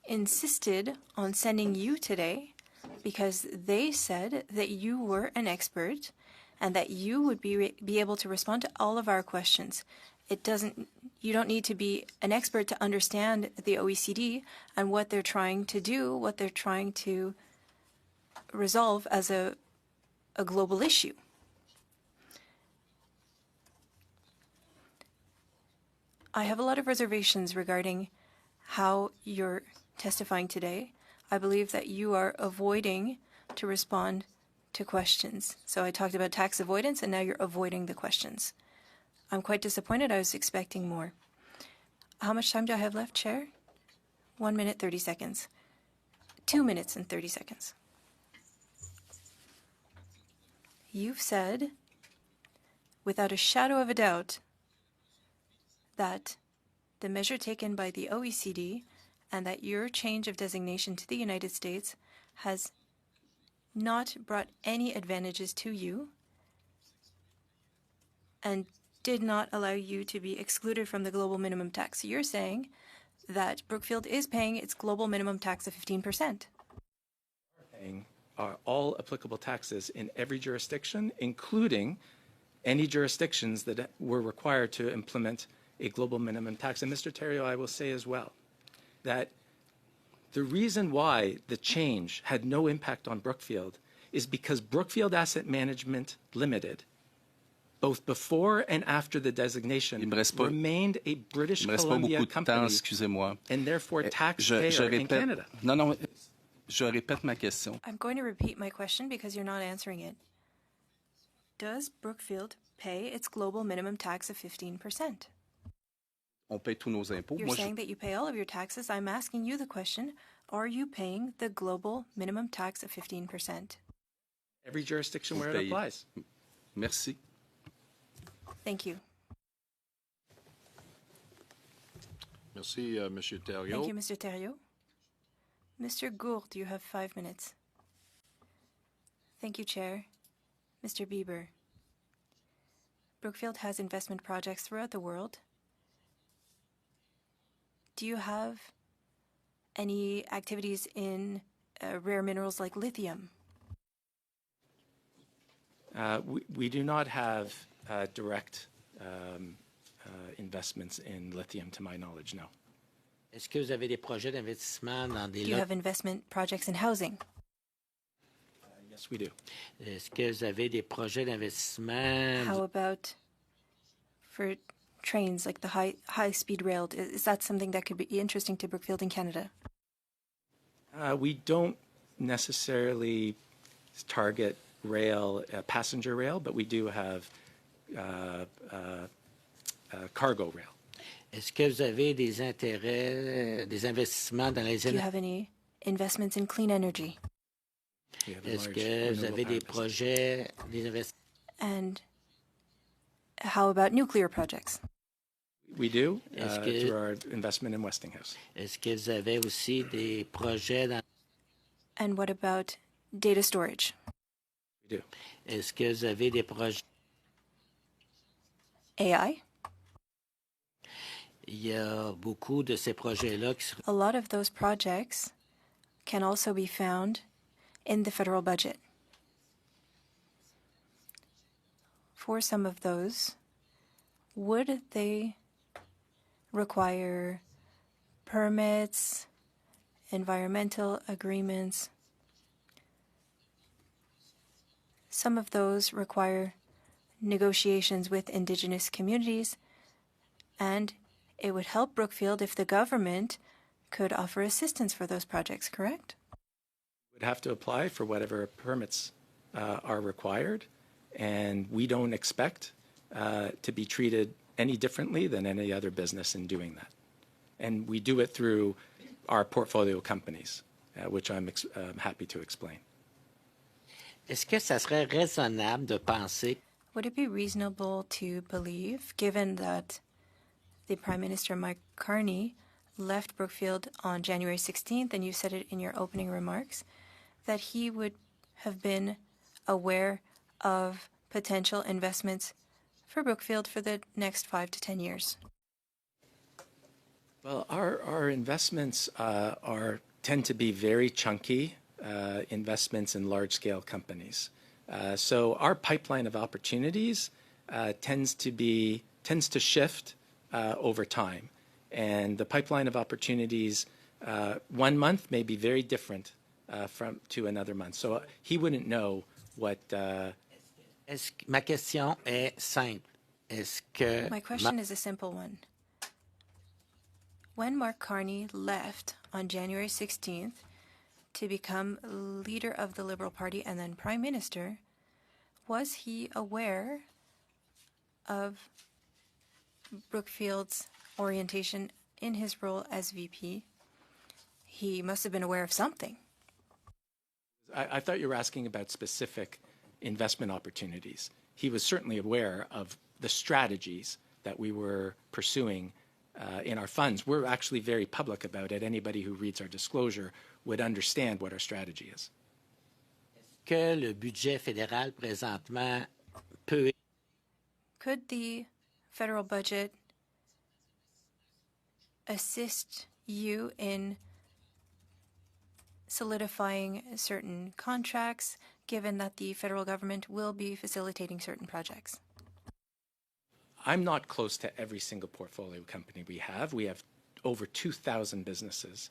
insisted on sending you today because they said that you were an expert and that you would be able to respond to all of our questions. You don't need to be an expert to understand the OECD and what they're trying to do, what they're trying to resolve as a global issue. I have a lot of reservations regarding how you're testifying today. I believe that you are avoiding to respond to questions. So I talked about tax avoidance, and now you're avoiding the questions. I'm quite disappointed. I was expecting more. How much time do I have left, Chair? 1 minute, 30 seconds. 2 minutes and 30 seconds. You've said, without a shadow of a doubt, that the measure taken by the OECD and that your change of designation to the United States has not brought any advantages to you and did not allow you to be excluded from the global minimum tax. You're saying that Brookfield is paying its global minimum tax of 15%. Paying all applicable taxes in every jurisdiction, including any jurisdictions that were required to implement a global minimum tax. And Mr. Theriault, I will say as well that the reason why the change had no impact on Brookfield is because Brookfield Asset Management Limited, both before and after the designation, remained a British Columbia company and therefore taxpayer in Canada. Non, je répète ma question. I'm going to repeat my question because you're not answering it. Does Brookfield pay its global minimum tax of 15%? On paye tous nos impôts. You're saying that you pay all of your taxes. I'm asking you the question, are you paying the global minimum tax of 15%? Every jurisdiction where it applies. Merci. Thank you. Merci, Monsieur Theriault. Thank you, Mr. Theriault. Mr. Gould, you have 5 minutes. Thank you, Chair. Mr. Bieber, Brookfield has investment projects throughout the world. Do you have any activities in rare minerals like lithium? We do not have direct investments in lithium, to my knowledge, no. Est-ce que vous avez des projets d'investissement dans des Do you have investment projects in housing? Yes, we do. Est-ce que vous avez des projets d'investissement? How about for trains like the high-speed rail? Is that something that could be interesting to Brookfield in Canada? We don't necessarily target rail, passenger rail, but we do have cargo rail. Est-ce que vous avez des intérêts, des investissements dans les Do you have any investments in clean energy? Est-ce que vous avez des projets, des investissements? And how about nuclear projects? We do, through our investment in Westinghouse. Est-ce que vous avez aussi des projets dans... And what about data storage? We do. Est-ce que vous avez des projets... AI? Il y a beaucoup de ces projets-là qui... A lot of those projects can also be found in the federal budget. For some of those, would they require permits environmental agreements. Some of those require negotiations with Indigenous communities, and it would help Brookfield if the government could offer assistance for those projects, correct? Would have to apply for whatever permits are required, and we don't expect to be treated any differently than any other business in doing that. And we do it through our portfolio companies, which I'm happy to explain. Est-ce que ça serait raisonnable de penser Would it be reasonable to believe, given that the Prime Minister, Mark Carney, left Brookfield on January 16th, and you said it in your opening remarks, that he would have been aware of potential investments for Brookfield for the next 5 to 10 years? Well, our investments tend to be very chunky investments in large-scale companies. So our pipeline of opportunities tends to shift over time, and the pipeline of opportunities 1 month may be very different to another month. So he wouldn't know what. Ma question est simple. Est-ce que My question is a simple one. When Mark Carney left on January 16th to become leader of the Liberal Party and then Prime Minister, was he aware of Brookfield's orientation in his role as VP? He must have been aware of something. I thought you were asking about specific investment opportunities. He was certainly aware of the strategies that we were pursuing in our funds. We're actually very public about it. Anybody who reads our disclosure would understand what our strategy is. que le budget fédéral présentement peut Could the federal budget assist you in solidifying certain contracts, given that the federal government will be facilitating certain projects? I'm not close to every single portfolio company we have. We have over 2,000 businesses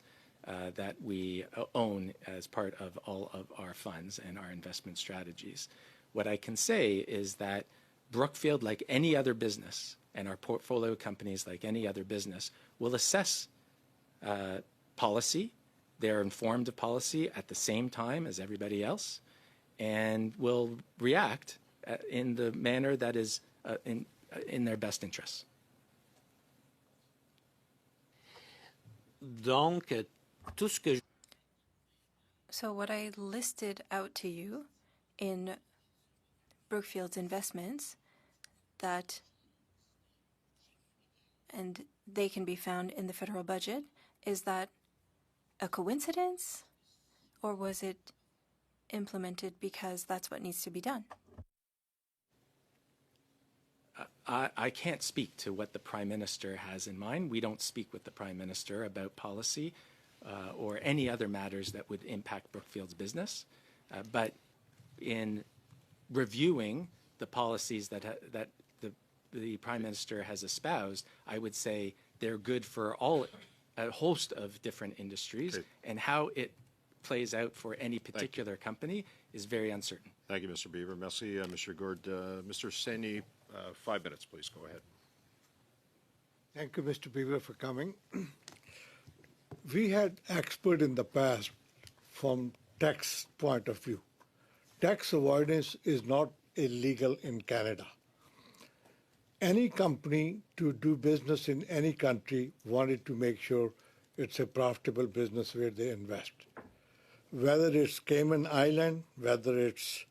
that we own as part of all of our funds and our investment strategies. What I can say is that Brookfield, like any other business, and our portfolio companies, like any other business, will assess policy. They're informed of policy at the same time as everybody else, and will react in the manner that is in their best interests. donc tout ce que So what I listed out to you in Brookfield's investments, that, and they can be found in the federal budget, is that a coincidence, or was it implemented because that's what needs to be done? I can't speak to what the Prime Minister has in mind. We don't speak with the Prime Minister about policy or any other matters that would impact Brookfield's business. But in reviewing the policies that the Prime Minister has espoused, I would say they're good for a host of different industries, Okay. and how it plays out for any particular company is very uncertain. Thank you, Mr. Beaver. Merci, Mr. Gourde. Mr. Saini, 5 minutes, please. Go ahead. Thank you, Mr. Beaver, for coming. We had expert in the past from tax point of view. Tax avoidance is not illegal in Canada. Any company to do business in any country wanted to make sure it's a profitable business where they invest. Whether it's Cayman Island, whether it's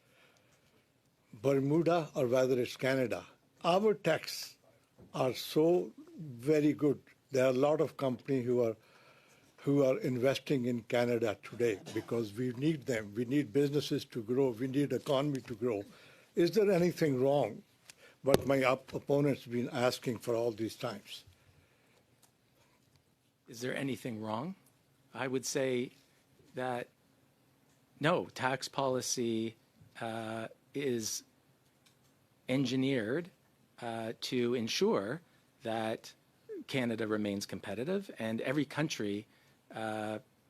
Bermuda, or whether it's Canada, our tax are so very good. There are a lot of companies who are investing in Canada today because we need them. We need businesses to grow. We need economy to grow. Is there anything wrong? What my opponent's been asking for all these times. Is there anything wrong? I would say that no, tax policy is engineered to ensure that Canada remains competitive, and every country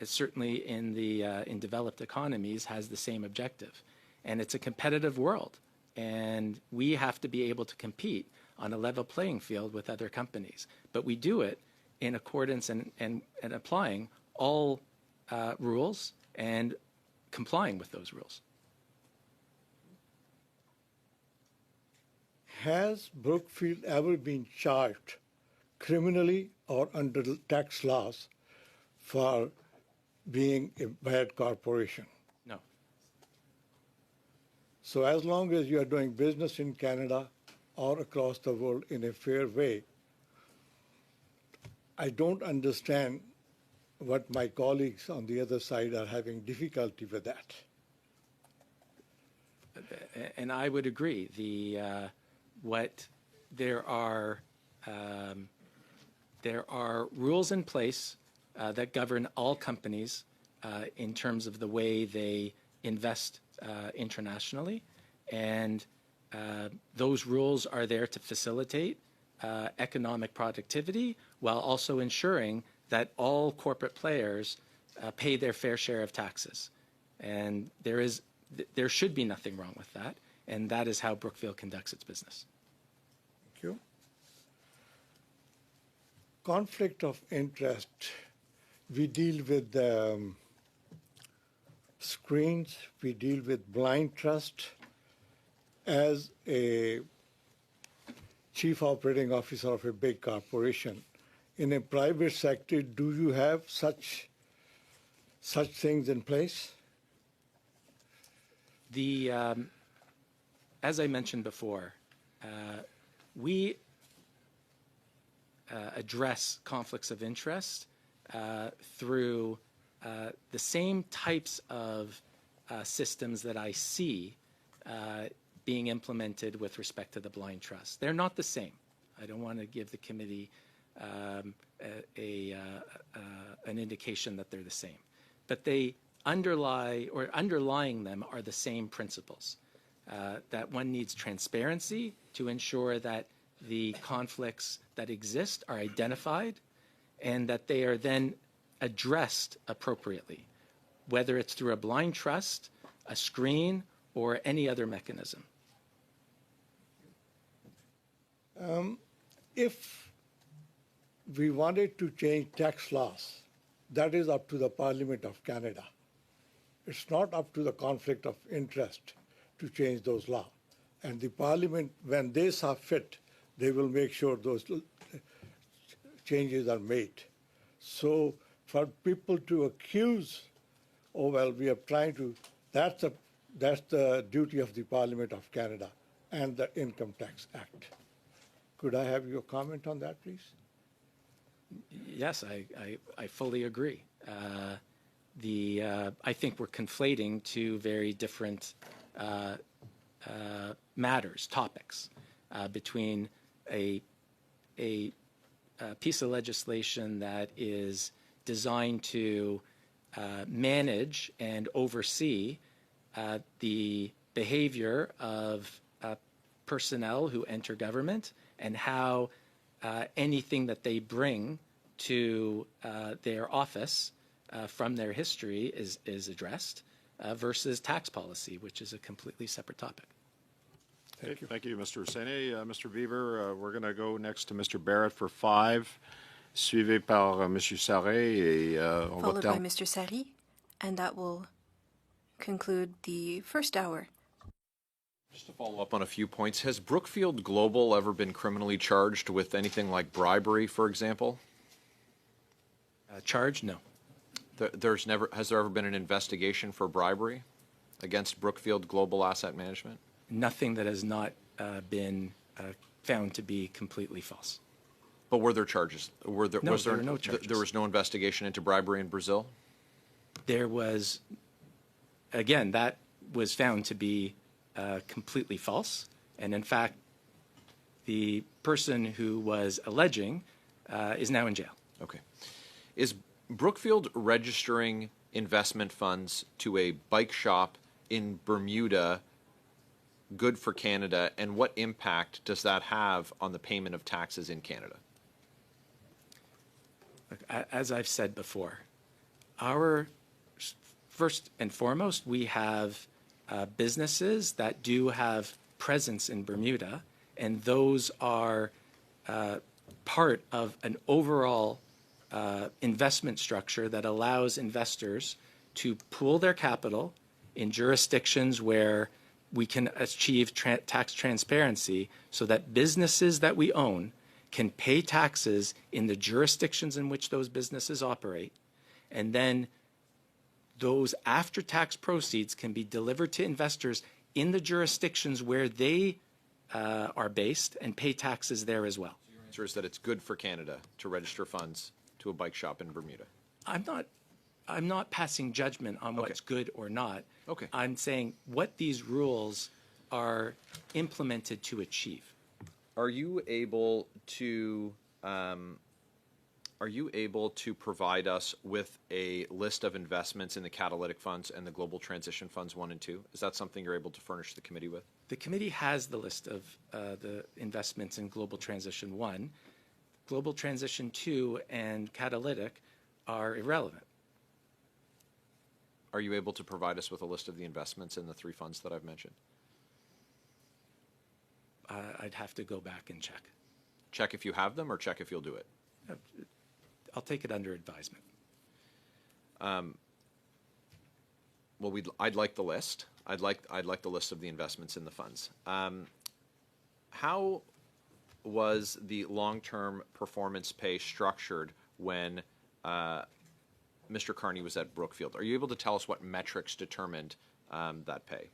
certainly in developed economies, has the same objective. And it's a competitive world. And we have to be able to compete on a level playing field with other companies. But we do it in accordance and applying all rules and complying with those rules. Has Brookfield ever been charged criminally or under tax laws for being a bad corporation? No. So as long as you are doing business in Canada or across the world in a fair way, I don't understand what my colleagues on the other side are having difficulty with that. And I would agree. There are rules in place that govern all companies in terms of the way they invest internationally, and those rules are there to facilitate economic productivity while also ensuring that all corporate players pay their fair share of taxes. And there should be nothing wrong with that, and that is how Brookfield conducts its business. Thank you. Conflict of interest. We deal with screens, we deal with blind trust. As a chief operating officer of a big corporation, in a private sector, do you have such things in place? As I mentioned before, we address conflicts of interest through the same types of systems that I see being implemented with respect to the blind trust. They're not the same. I don't want to give the committee an indication that they're the same. But they underlying them are the same principles, that one needs transparency to ensure that the conflicts that exist are identified and that they are then addressed appropriately, whether it's through a blind trust, a screen, or any other mechanism. If we wanted to change tax laws, that is up to the Parliament of Canada. It's not up to the conflict of interest to change those laws. And the Parliament, when they saw fit, they will make sure those changes are made. So for people to accuse, oh, well, we are trying to, that's the duty of the Parliament of Canada and the Income Tax Act. Could I have your comment on that, please? Yes, I fully agree. I think we're conflating two very different matters, topics, between a piece of legislation that is designed to manage and oversee the behavior of personnel who enter government and how anything that they bring to their office from their history is addressed versus tax policy, which is a completely separate topic. Thank you. Thank you, Mr. Sene. Mr. Beaver, we're going to go next to Mr. Barrett for 5, suivi par M. Sarret. Followed by Mr. Sari, and that will conclude the first hour. Just to follow up on a few points, has Brookfield Global ever been criminally charged with anything like bribery, for example? Charged? No. Has there ever been an investigation for bribery against Brookfield Global Asset Management? Nothing that has not been found to be completely false. But were there charges? There were no charges. There was no investigation into bribery in Brazil? There was, again, that was found to be completely false. And in fact, the person who was alleging is now in jail. Okay. Is Brookfield registering investment funds to a bike shop in Bermuda good for Canada, and what impact does that have on the payment of taxes in Canada? As I've said before, First and foremost, we have businesses that do have presence in Bermuda, and those are part of an overall investment structure that allows investors to pool their capital in jurisdictions where we can achieve tax transparency so that businesses that we own can pay taxes in the jurisdictions in which those businesses operate, and then those after-tax proceeds can be delivered to investors in the jurisdictions where they are based and pay taxes there as well. Your answer is that it's good for Canada to register funds to a bike shop in Bermuda. I'm not passing judgment on what's good or not. Okay. I'm saying what these rules are implemented to achieve. Are you able to provide us with a list of investments in the catalytic funds and the global transition funds 1 and 2? Is that something you're able to furnish the committee with? The committee has the list of the investments in Global Transition 1. Global Transition 2 and catalytic are irrelevant. Are you able to provide us with a list of the investments in the 3 funds that I've mentioned? I'd have to go back and check. Check if you have them, or check if you'll do it? I'll take it under advisement. Well, I'd like the list. I'd like the list of the investments in the funds. How was the long-term performance pay structured when Mr. Carney was at Brookfield? Are you able to tell us what metrics determined that pay?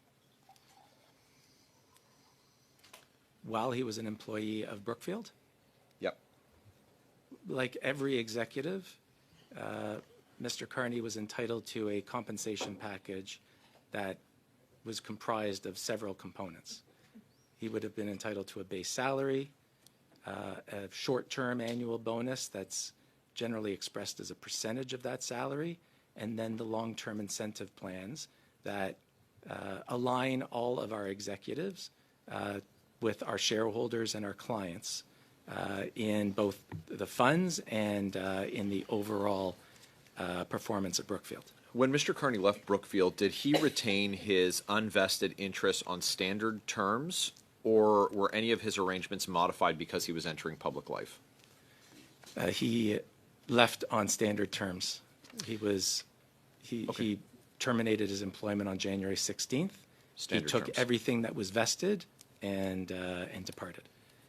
While he was an employee of Brookfield? Yep. Like every executive, Mr. Carney was entitled to a compensation package that was comprised of several components. He would have been entitled to a base salary, a short-term annual bonus that's generally expressed as a percentage of that salary, and then the long-term incentive plans that align all of our executives with our shareholders and our clients in both the funds and in the overall performance at Brookfield. When Mr. Carney left Brookfield, did he retain his unvested interests on standard terms, or were any of his arrangements modified because he was entering public life? He left on standard terms. He terminated his employment on January 16th. Standard he took terms. everything that was vested and departed.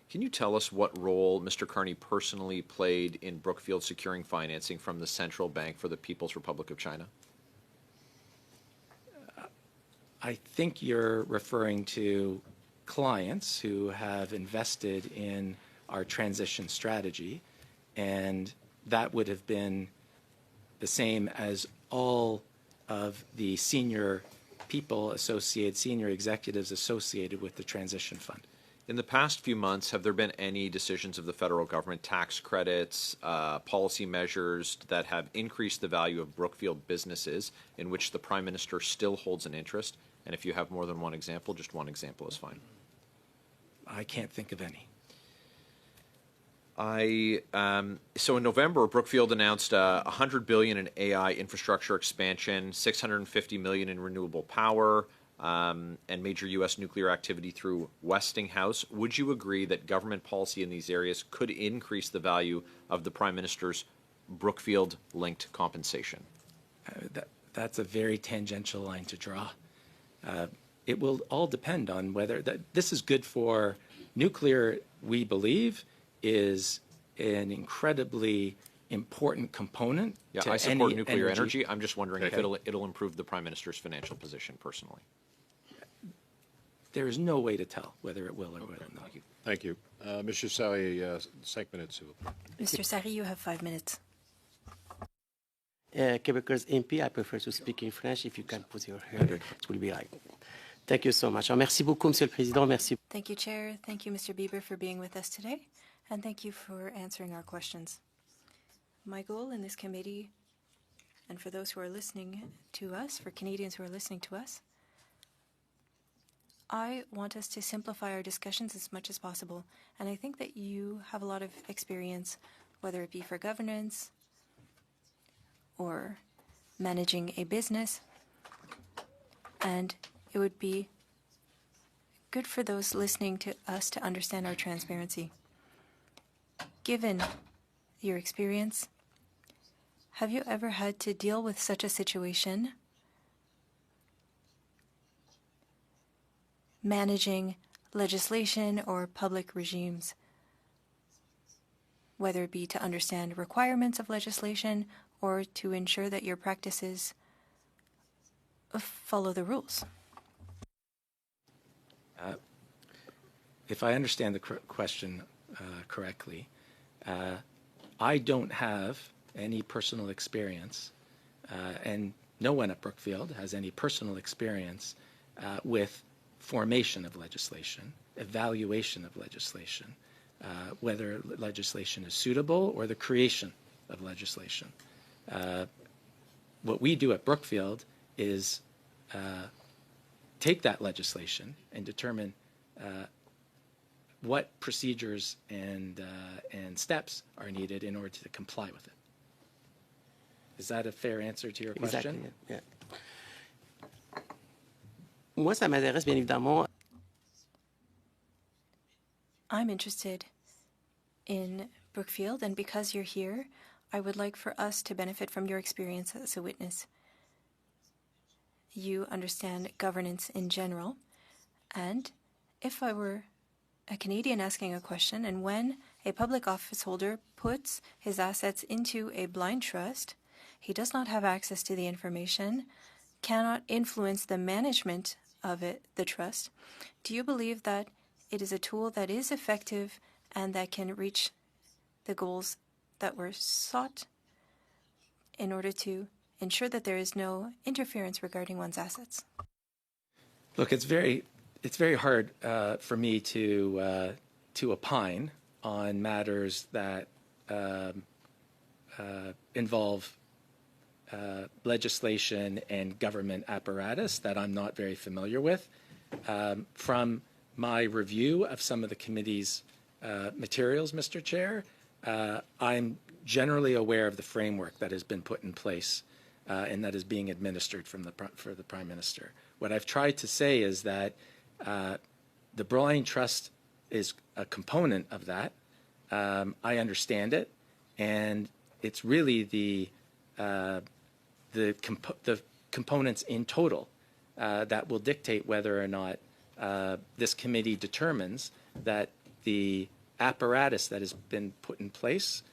Can you tell us what role Mr. Carney personally played in Brookfield securing financing from the Central Bank for the People's Republic of China? I think you're referring to clients who have invested in our transition strategy, and that would have been the same as all of the senior executives associated with the transition fund. In the past few months, have there been any decisions of the federal government, tax credits, policy measures that have increased the value of Brookfield businesses in which the Prime Minister still holds an interest? And if you have more than one example, just one example is fine. I can't think of any. So in November, Brookfield announced $100 billion in AI infrastructure expansion, $650 million in renewable power, and major U.S. nuclear activity through Westinghouse. Would you agree that government policy in these areas could increase the value of the Prime Minister's Brookfield-linked compensation? That's a very tangential line to draw. It will all depend on whether this is good for nuclear. We believe is an incredibly important component. Yeah, to I support any nuclear energy. I'm just wondering if it'll improve the Prime Minister's financial position personally. There is no way to tell whether it will or will not. Thank you. Monsieur Sarri, 5 minutes, s'il vous plaît. Mr. Sarri, you have 5 minutes. Quebecers MP, I prefer to speak in French. If you can put your hand, it will be like. Thank you so much. Merci beaucoup, Monsieur le Président. Merci. Thank you, Chair. Thank you, Mr. Bieber, for being with us today. And thank you for answering our questions. My goal in this committee, and for those who are listening to us, for Canadians who are listening to us, I want us to simplify our discussions as much as possible. And I think that you have a lot of experience, whether it be for governance or managing a business, and it would be good for those listening to us to understand our transparency. Given your experience, have you ever had to deal with such a situation, managing legislation or public regimes, whether it be to understand requirements of legislation or to ensure that your practices follow the rules? If I understand the question correctly, I don't have any personal experience, and no one at Brookfield has any personal experience with formation of legislation, evaluation of legislation, whether legislation is suitable or the creation of legislation. What we do at Brookfield is take that legislation and determine what procedures and steps are needed in order to comply with it. Is that a fair answer to your question? Exactly. Yeah. Moi, ça m'intéresse bien évidemment. I'm interested in Brookfield, and because you're here, I would like for us to benefit from your experience as a witness. You understand governance in general, and if I were a Canadian asking a question, and when a public office holder puts his assets into a blind trust, he does not have access to the information, cannot influence the management of it, the trust. Do you believe that it is a tool that is effective and that can reach the goals that were sought in order to ensure that there is no interference regarding one's assets? Look, it's very hard for me to opine on matters that involve legislation and government apparatus that I'm not very familiar with. From my review of some of the committee's materials, Mr. Chair, I'm generally aware of the framework that has been put in place and that is being administered for the Prime Minister. What I've tried to say is that the blind trust is a component of that. I understand it, and it's really the components in total that will dictate whether or not this committee determines that the apparatus that has been put in place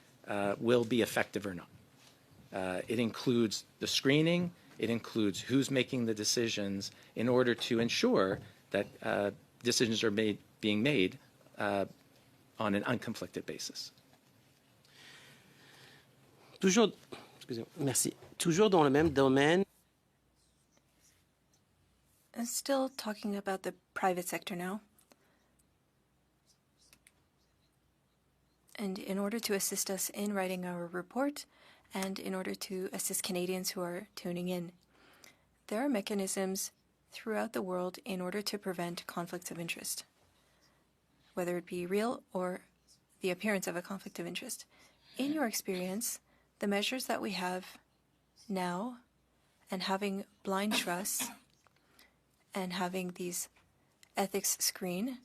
will be effective or not. It includes the screening. It includes who's making the decisions in order to ensure that decisions are being made on an unconflicted basis. Toujours, excusez-moi, merci. Toujours dans le même domaine. Still talking about the private sector now. And in order to assist us in writing our report and in order to assist Canadians who are tuning in, there are mechanisms throughout the world in order to prevent conflicts of interest, whether it be real or the appearance of a conflict of interest. In your experience, the measures that we have now and having blind trusts and having these ethics screen,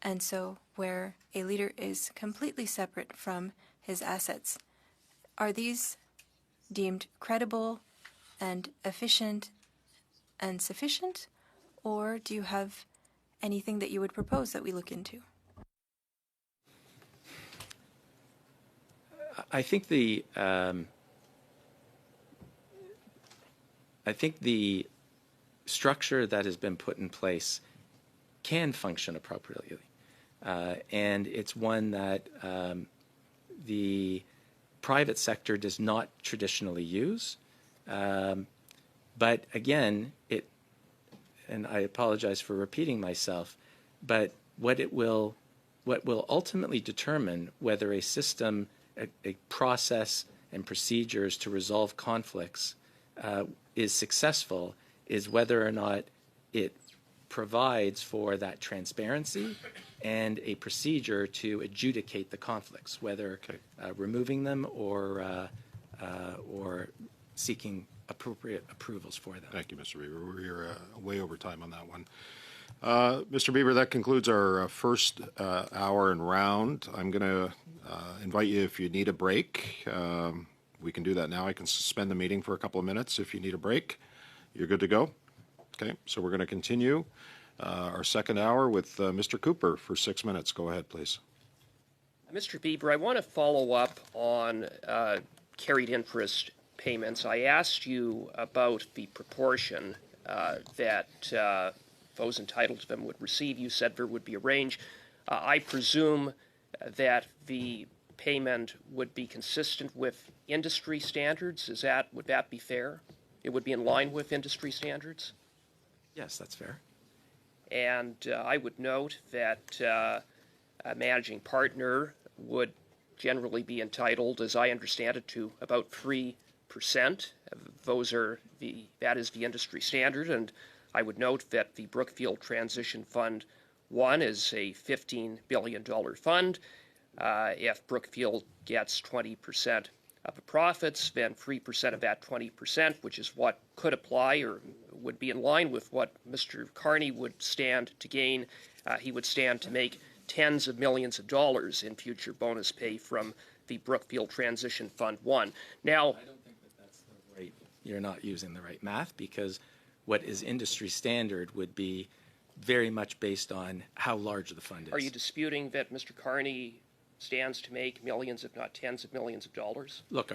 and so where a leader is completely separate from his assets, are these deemed credible and efficient and sufficient, or do you have anything that you would propose that we look into? I think the structure that has been put in place can function appropriately, and it's one that the private sector does not traditionally use. But again, and I apologize for repeating myself, but what will ultimately determine whether a system, a process and procedures to resolve conflicts is successful is whether or not it provides for that transparency and a procedure to adjudicate the conflicts, whether removing them or or seeking appropriate approvals for them. Thank you, Mr. Bieber. We're way over time on that one. Mr. Bieber, that concludes our first hour and round. I'm going to invite you, if you need a break, we can do that now. I can suspend the meeting for a couple of minutes if you need a break. You're good to go? Okay, so we're going to continue our second hour with Mr. Cooper for 6 minutes. Go ahead, please. Mr. Bieber, I want to follow up on carried interest payments. I asked you about the proportion that those entitled to them would receive. You said there would be a range. I presume that the payment would be consistent with industry standards. Would that be fair? It would be in line with industry standards? Yes, that's fair. And I would note that a managing partner would generally be entitled, as I understand it, to about 3%. That is the industry standard, and I would note that the Brookfield Transition Fund 1 is a $15 billion fund. If Brookfield gets 20% of the profits, then 3% of that 20%, which is what could apply or would be in line with what Mr. Carney would stand to gain. He would stand to make tens of millions of dollars in future bonus pay from the Brookfield Transition Fund 1. Now, I don't think that that's the right, you're not using the right math, because what is industry standard would be very much based on how large the fund is. Are you disputing that Mr. Carney stands to make millions, if not tens of millions of dollars? Look,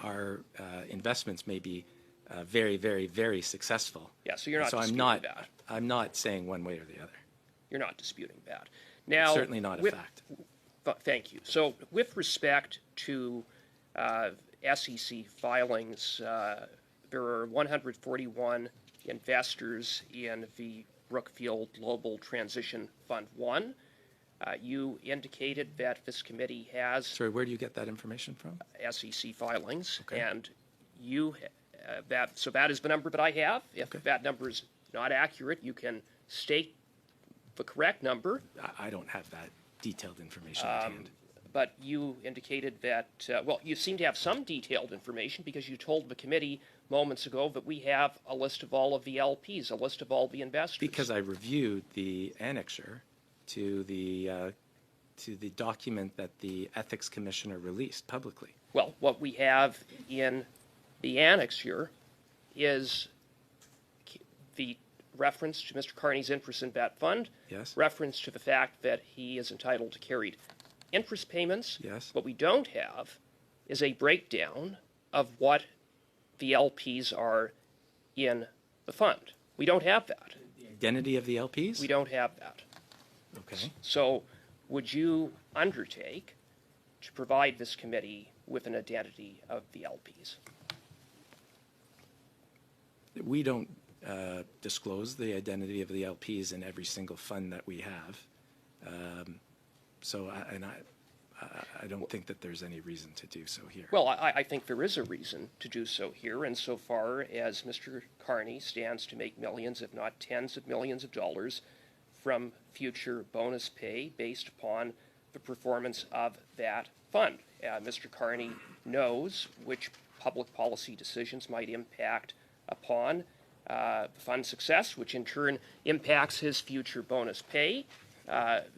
our investments may be very, very, very successful. Yeah, so you're not so disputing that. I'm not saying one way or the other. You're not disputing that. Now, It's certainly not a fact. Thank you. So with respect to SEC filings, there are 141 investors in the Brookfield Global Transition Fund 1. You indicated that this committee has... Sorry, where do you get that information from? SEC filings. Okay. And you, so that is the number that I have. If that number is not accurate, you can state the correct number. I don't have that detailed information at hand. But you indicated that, well, you seem to have some detailed information because you told the committee moments ago that we have a list of all of the LPs, a list of all the investors. Because I reviewed the annexure to the document that the Ethics Commissioner released publicly. Well, what we have in the annexure is the reference to Mr. Carney's interest in that fund, Yes. reference to the fact that he is entitled to carried interest payments. Yes. What we don't have is a breakdown of what the LPs are in the fund. We don't have that. The identity of the LPs? We don't have that. Okay. So would you undertake to provide this committee with an identity of the LPs? We don't disclose the identity of the LPs in every single fund that we have. I don't think that there's any reason to do so here. Well, I think there is a reason to do so here, insofar as Mr. Carney stands to make millions, if not tens of millions of dollars from future bonus pay based upon the performance of that fund. Mr. Carney knows which public policy decisions might impact upon fund success, which in turn impacts his future bonus pay.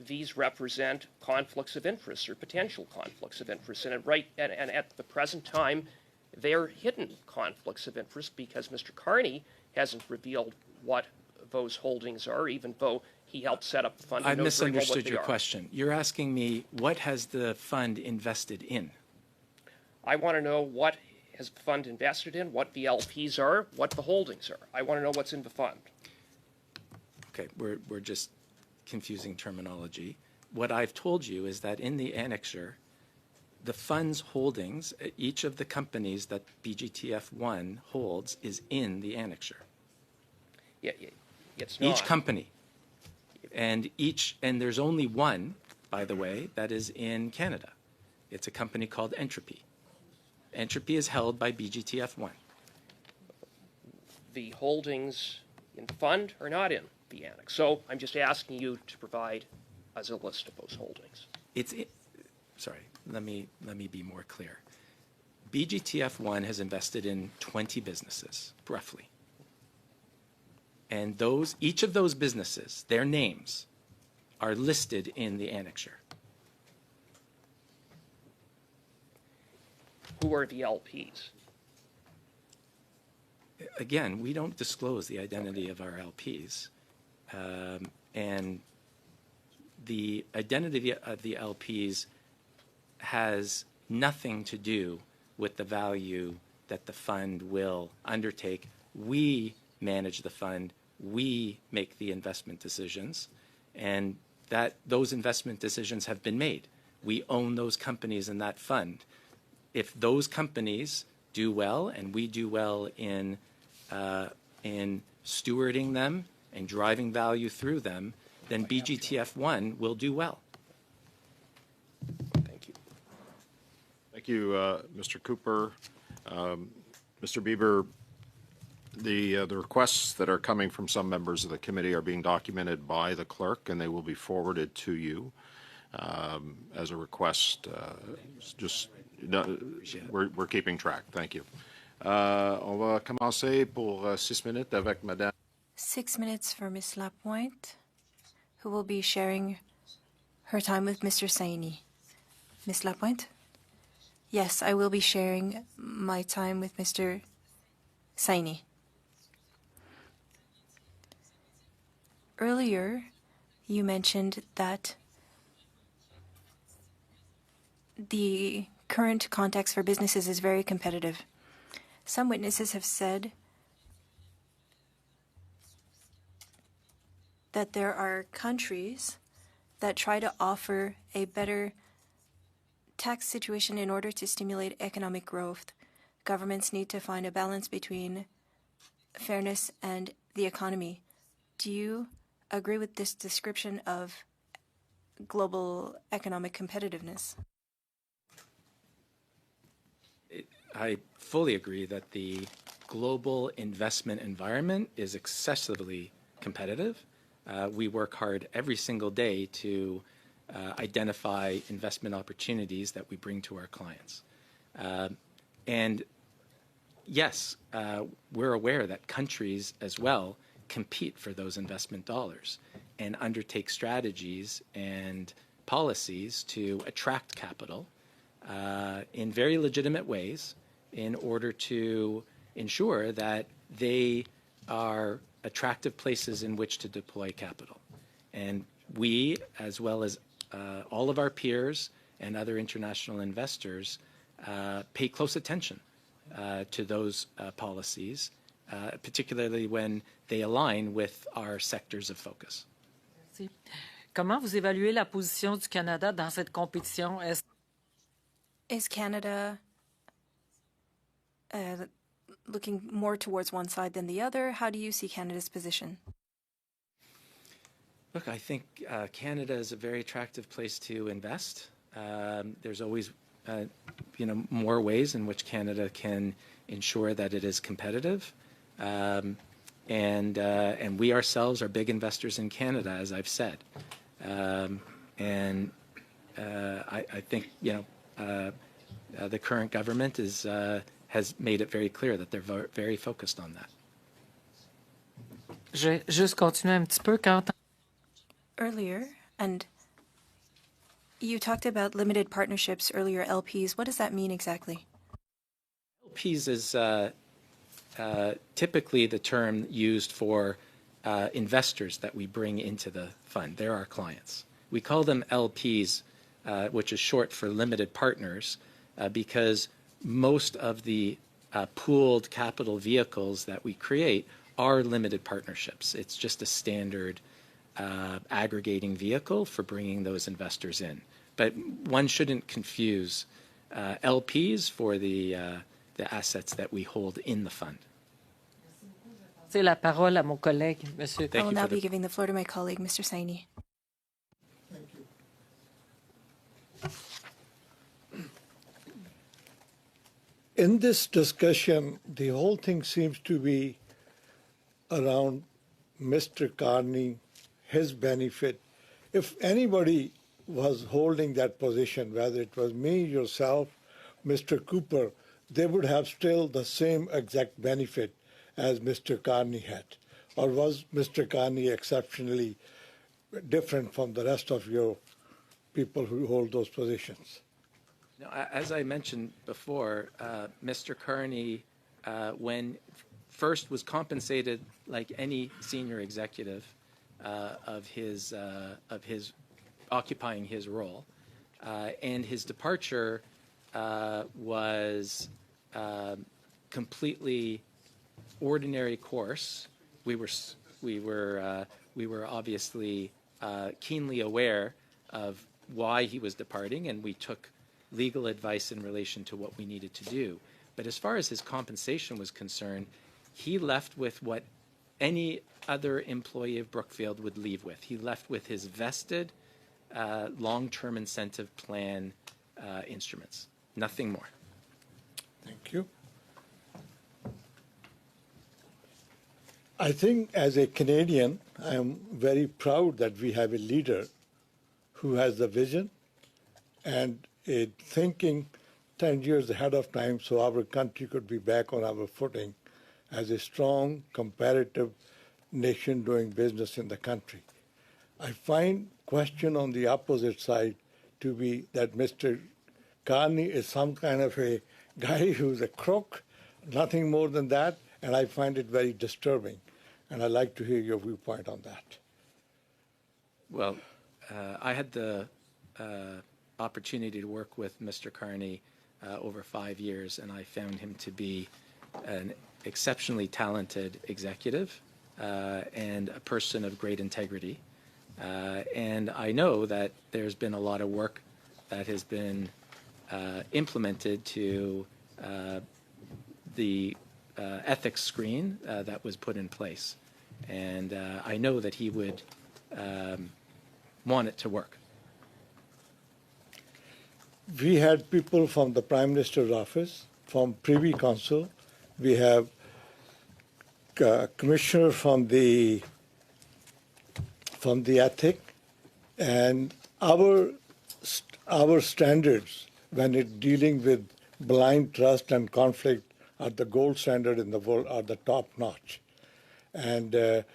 These represent conflicts of interest or potential conflicts of interest, and at the present time, they're hidden conflicts of interest because Mr. Carney hasn't revealed what those holdings are, even though he helped set up the fund. I misunderstood your question. You're asking me, what has the fund invested in? I want to know what has the fund invested in, what the LPs are, what the holdings are. I want to know what's in the fund. Okay, we're just confusing terminology. What I've told you is that in the annexure, the fund's holdings, each of the companies that BGTF1 holds is in the annexure. Yeah, it's not. Each company. And there's only one, by the way, that is in Canada. It's a company called Entropy. Entropy is held by BGTF1. The holdings in the fund are not in the annex. So I'm just asking you to provide us a list of those holdings. Sorry, let me be more clear. BGTF1 has invested in 20 businesses, roughly. And each of those businesses, their names, are listed in the annexure. Who are the LPs? Again, we don't disclose the identity of our LPs. And the identity of the LPs has nothing to do with the value that the fund will undertake. We manage the fund. We make the investment decisions. And those investment decisions have been made. We own those companies in that fund. If those companies do well and we do well in stewarding them and driving value through them, then BGTF1 will do well. Thank you. Thank you, Mr. Cooper. Mr. Bieber, the requests that are coming from some members of the committee are being documented by the clerk, and they will be forwarded to you as a request. We're keeping track. Thank you. On va commencer pour 6 minutes avec Madame. 6 minutes for Ms. Lapointe, who will be sharing her time with Mr. Saini. Ms. Lapointe? Yes, I will be sharing my time with Mr. Saini. Earlier, you mentioned that the current context for businesses is very competitive. Some witnesses have said that there are countries that try to offer a better tax situation in order to stimulate economic growth. Governments need to find a balance between fairness and the economy. Do you agree with this description of global economic competitiveness? I fully agree that the global investment environment is excessively competitive. We work hard every single day to identify investment opportunities that we bring to our clients. And yes, we're aware that countries as well compete for those investment dollars and undertake strategies and policies to attract capital in very legitimate ways in order to ensure that they are attractive places in which to deploy capital. And we, as well as all of our peers and other international investors, pay close attention to those policies, particularly when they align with our sectors of focus. Merci. Comment vous évaluez la position du Canada dans cette compétition? Is Canada looking more towards one side than the other? How do you see Canada's position? Look, I think Canada is a very attractive place to invest. There's always, more ways in which Canada can ensure that it is competitive. And we ourselves are big investors in Canada, as I've said. I think, the current government has made it very clear that they're very focused on that. Je vais juste continuer un petit peu. Earlier, and you talked about limited partnerships earlier, LPs. What does that mean exactly? LPs is typically the term used for investors that we bring into the fund. They're our clients. We call them LPs, which is short for limited partners, because most of the pooled capital vehicles that we create are limited partnerships. It's just a standard aggregating vehicle for bringing those investors in. But one shouldn't confuse LPs for the assets that we hold in the fund. C'est la parole à mon collègue, Monsieur. I will now be giving the floor to my colleague, Mr. Saini. Thank you. In this discussion, the whole thing seems to be around Mr. Carney, his benefit. If anybody was holding that position, whether it was me, yourself, Mr. Cooper, they would have still the same exact benefit as Mr. Carney had? Or was Mr. Carney exceptionally different from the rest of your people who hold those positions? No, as I mentioned before, Mr. Carney, when first was compensated like any senior executive of his occupying his role, and his departure was completely ordinary course. We were obviously keenly aware of why he was departing, and we took legal advice in relation to what we needed to do. But as far as his compensation was concerned, he left with what any other employee of Brookfield would leave with. He left with his vested long-term incentive plan instruments, nothing more. Thank you. I think as a Canadian, I am very proud that we have a leader who has the vision and a thinking 10 years ahead of time so our country could be back on our footing as a strong, comparative nation doing business in the country. I find question on the opposite side to be that Mr. Carney is some kind of a guy who's a crook, nothing more than that, and I find it very disturbing. And I'd like to hear your viewpoint on that. Well, I had the opportunity to work with Mr. Carney over 5 years, and I found him to be an exceptionally talented executive and a person of great integrity. And I know that there's been a lot of work that has been implemented to the ethics screen that was put in place. And I know that he would want it to work. We had people from the Prime Minister's office, from Privy Council. We have commissioner from the ethic, and our standards when it dealing with blind trust and conflict are the gold standard in the world, are the top notch. And do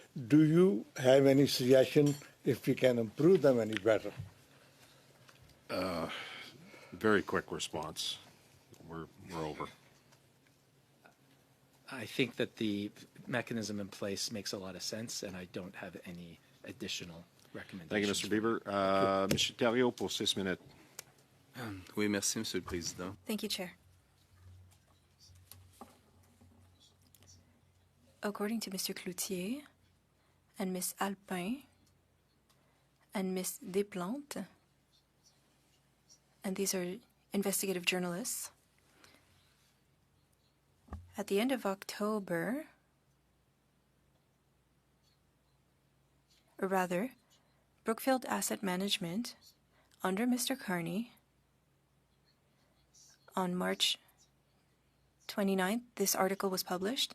you have any suggestion if we can improve them any better? Very quick response. We're over. I think that the mechanism in place makes a lot of sense, and I don't have any additional recommendations. Thank you, Mr. Bieber. Mr. Thériault pour 6 minutes. Oui, merci, Monsieur le Président. Thank you, Chair. According to Mr. Cloutier and Ms. Alpin and Ms. Desplantes, and these are investigative journalists, at the end of October, or rather, Brookfield Asset Management, under Mr. Carney, on March 29th, this article was published.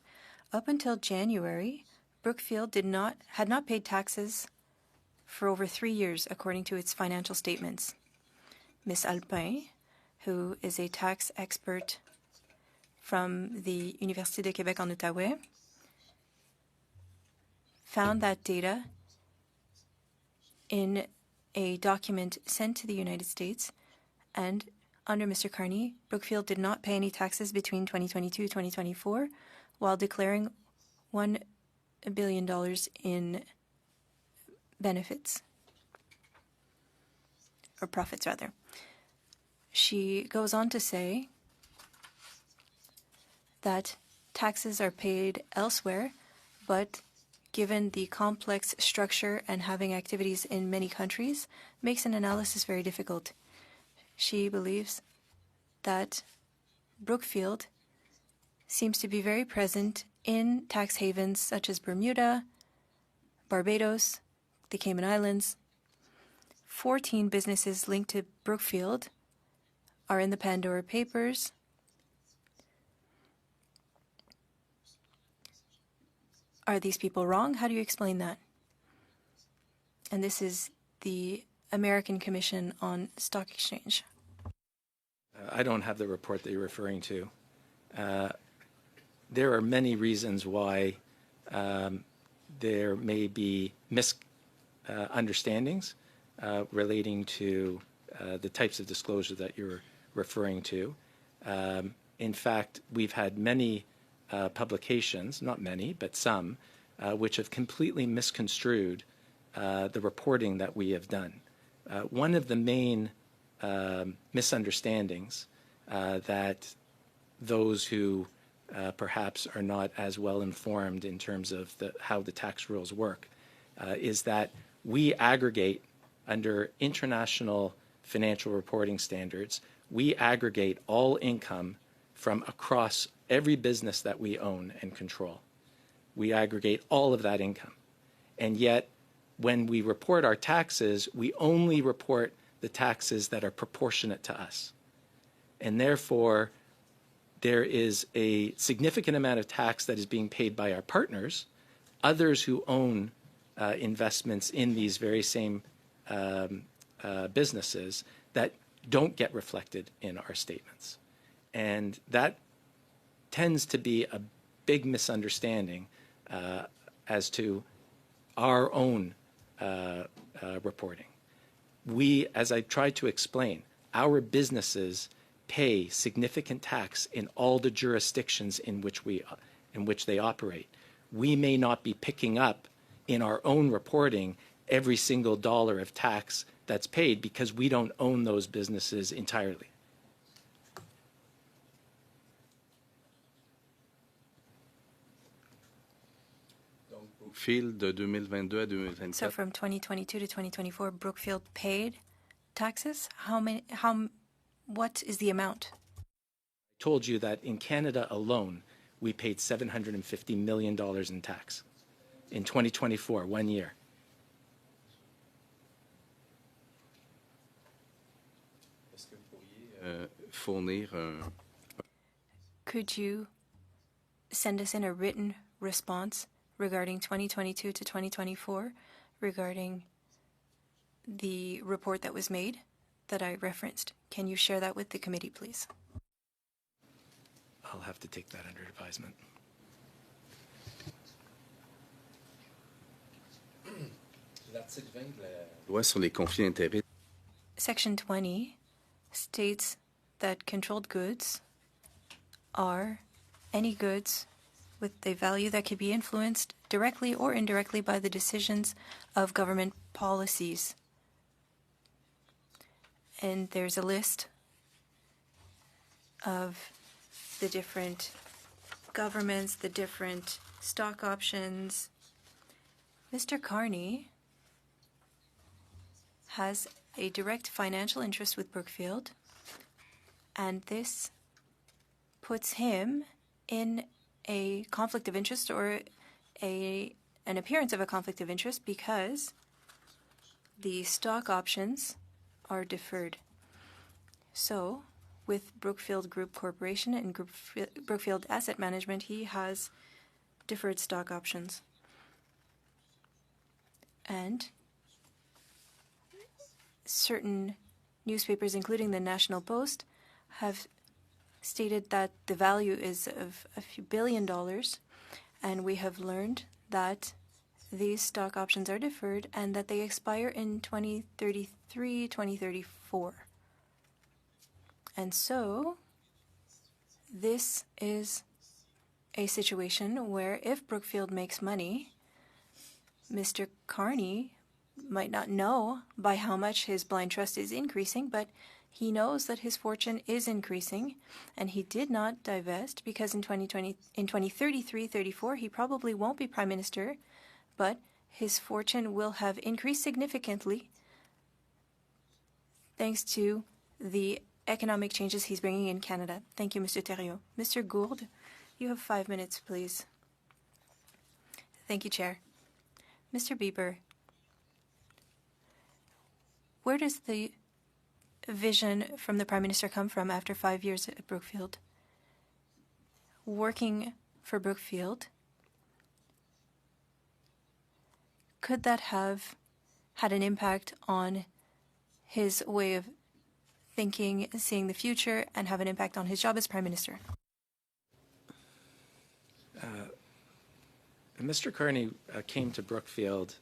Up until January, Brookfield had not paid taxes for over 3 years, according to its financial statements. Ms. Alpin, who is a tax expert from the Université de Québec en Outaouais, found that data in a document sent to the United States, and under Mr. Carney, Brookfield did not pay any taxes between 2022 and 2024, while declaring $1 billion in benefits, or profits, rather. She goes on to say that taxes are paid elsewhere, but given the complex structure and having activities in many countries, makes an analysis very difficult. She believes that Brookfield seems to be very present in tax havens such as Bermuda, Barbados, the Cayman Islands. 14 businesses linked to Brookfield are in the Pandora Papers. Are these people wrong? How do you explain that? And this is the American Commission on Stock Exchange. I don't have the report that you're referring to. There are many reasons why there may be misunderstandings relating to the types of disclosure that you're referring to. In fact, we've had many publications, not many, but some, which have completely misconstrued the reporting that we have done. One of the main misunderstandings that those who perhaps are not as well informed in terms of how the tax rules work is that we aggregate under international financial reporting standards, we aggregate all income from across every business that we own and control. We aggregate all of that income. And yet, when we report our taxes, we only report the taxes that are proportionate to us. And therefore, there is a significant amount of tax that is being paid by our partners, others who own investments in these very same businesses that don't get reflected in our statements. And that tends to be a big misunderstanding as to our own reporting. We, as I tried to explain, our businesses pay significant tax in all the jurisdictions in which they operate. We may not be picking up in our own reporting every single dollar of tax that's paid because we don't own those businesses entirely. Brookfield de 2022 à 2024. So from 2022 to 2024, Brookfield paid taxes? What is the amount? I told you that in Canada alone, we paid $750 million in tax in 2024, 1 year. Could you send us in a written response regarding 2022 to 2024, regarding the report that was made that I referenced? Can you share that with the committee, please? I'll have to take that under advisement. Loi sur les conflits d'intérêts. Section 20 states that controlled goods are any goods with a value that could be influenced directly or indirectly by the decisions of government policies. And there's a list of the different governments, the different stock options. Mr. Carney has a direct financial interest with Brookfield, and this puts him in a conflict of interest or an appearance of a conflict of interest because the stock options are deferred. So, with Brookfield Group Corporation and Brookfield Asset Management, he has deferred stock options. And certain newspapers, including the National Post, have stated that the value is of a few $1 billion, and we have learned that these stock options are deferred and that they expire in 2033, 2034. And so this is a situation where if Brookfield makes money, Mr. Carney might not know by how much his blind trust is increasing, but he knows that his fortune is increasing, and he did not divest because in 2033-34 he probably won't be prime minister, but his fortune will have increased significantly thanks to the economic changes he's bringing in Canada. Thank you, Mr. Thériault. Mr. Gould, you have 5 minutes, please. Thank you, Chair. Mr. Bieber, where does the vision from the Prime Minister come from after 5 years at Brookfield? Working for Brookfield, could that have had an impact on his way of thinking, seeing the future, and have an impact on his job as Prime Minister? Mr. Carney came to Brookfield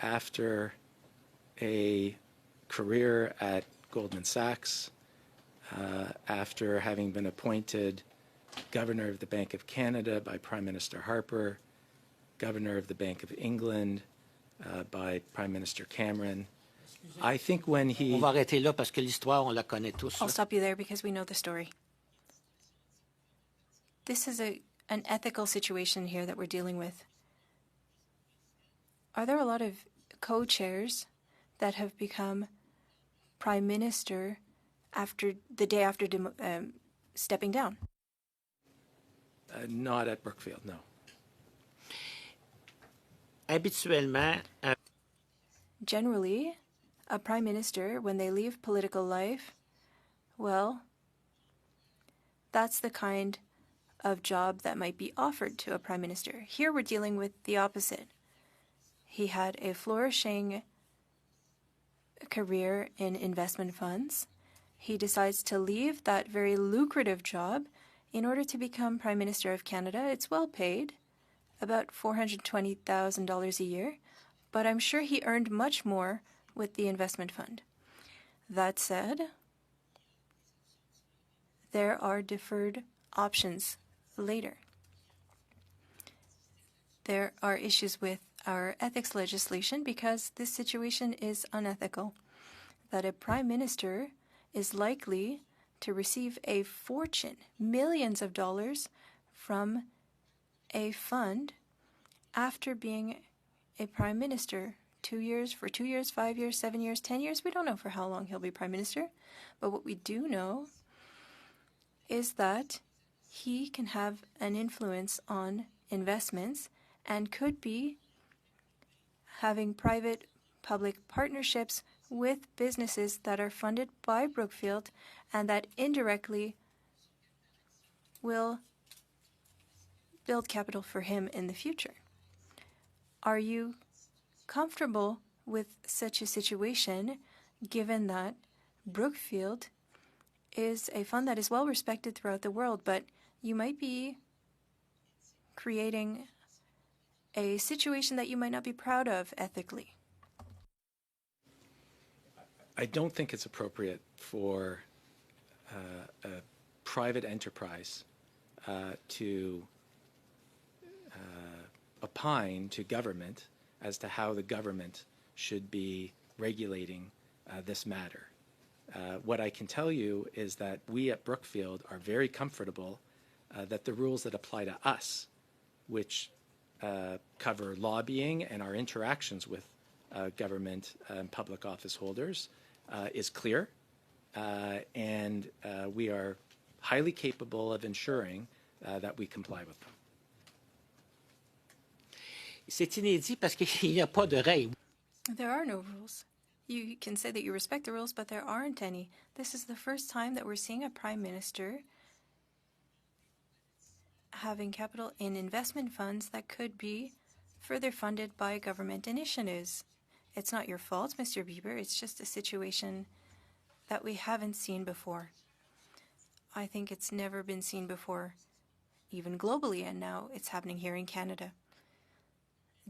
after a career at Goldman Sachs, after having been appointed Governor of the Bank of Canada by Prime Minister Harper, Governor of the Bank of England by Prime Minister Cameron. I think when he... On va arrêter là parce que l'histoire, on la connaît tous. I'll stop you there because we know the story. This is an ethical situation here that we're dealing with. Are there a lot of co-chairs that have become prime minister after the day after stepping down? Not at Brookfield, no. Habituellement, Generally, a prime minister, when they leave political life, well, that's the kind of job that might be offered to a prime minister. Here we're dealing with the opposite. He had a flourishing career in investment funds. He decides to leave that very lucrative job in order to become Prime Minister of Canada. It's well paid, about $420,000 a year, but I'm sure he earned much more with the investment fund. That said, there are deferred options later. There are issues with our ethics legislation because this situation is unethical, that a prime minister is likely to receive a fortune, millions of dollars, from a fund after being a prime minister 2 years, for 2 years, 5 years, 7 years, 10 years. We don't know for how long he'll be prime minister. But what we do know is that he can have an influence on investments and could be having private-public partnerships with businesses that are funded by Brookfield and that indirectly will build capital for him in the future. Are you comfortable with such a situation, given that Brookfield is a fund that is well respected throughout the world, but you might be creating a situation that you might not be proud of ethically? I don't think it's appropriate for a private enterprise to opine to government as to how the government should be regulating this matter. What I can tell you is that we at Brookfield are very comfortable that the rules that apply to us, which cover lobbying and our interactions with government and public office holders, is clear, and we are highly capable of ensuring that we comply with them. c'est inédit parce qu'il n'y a pas de règles. There are no rules. You can say that you respect the rules, but there aren't any. This is the first time that we're seeing a prime minister having capital in investment funds that could be further funded by government initiatives. It's not your fault, Mr. Bieber. It's just a situation that we haven't seen before. I think it's never been seen before, even globally, and now it's happening here in Canada.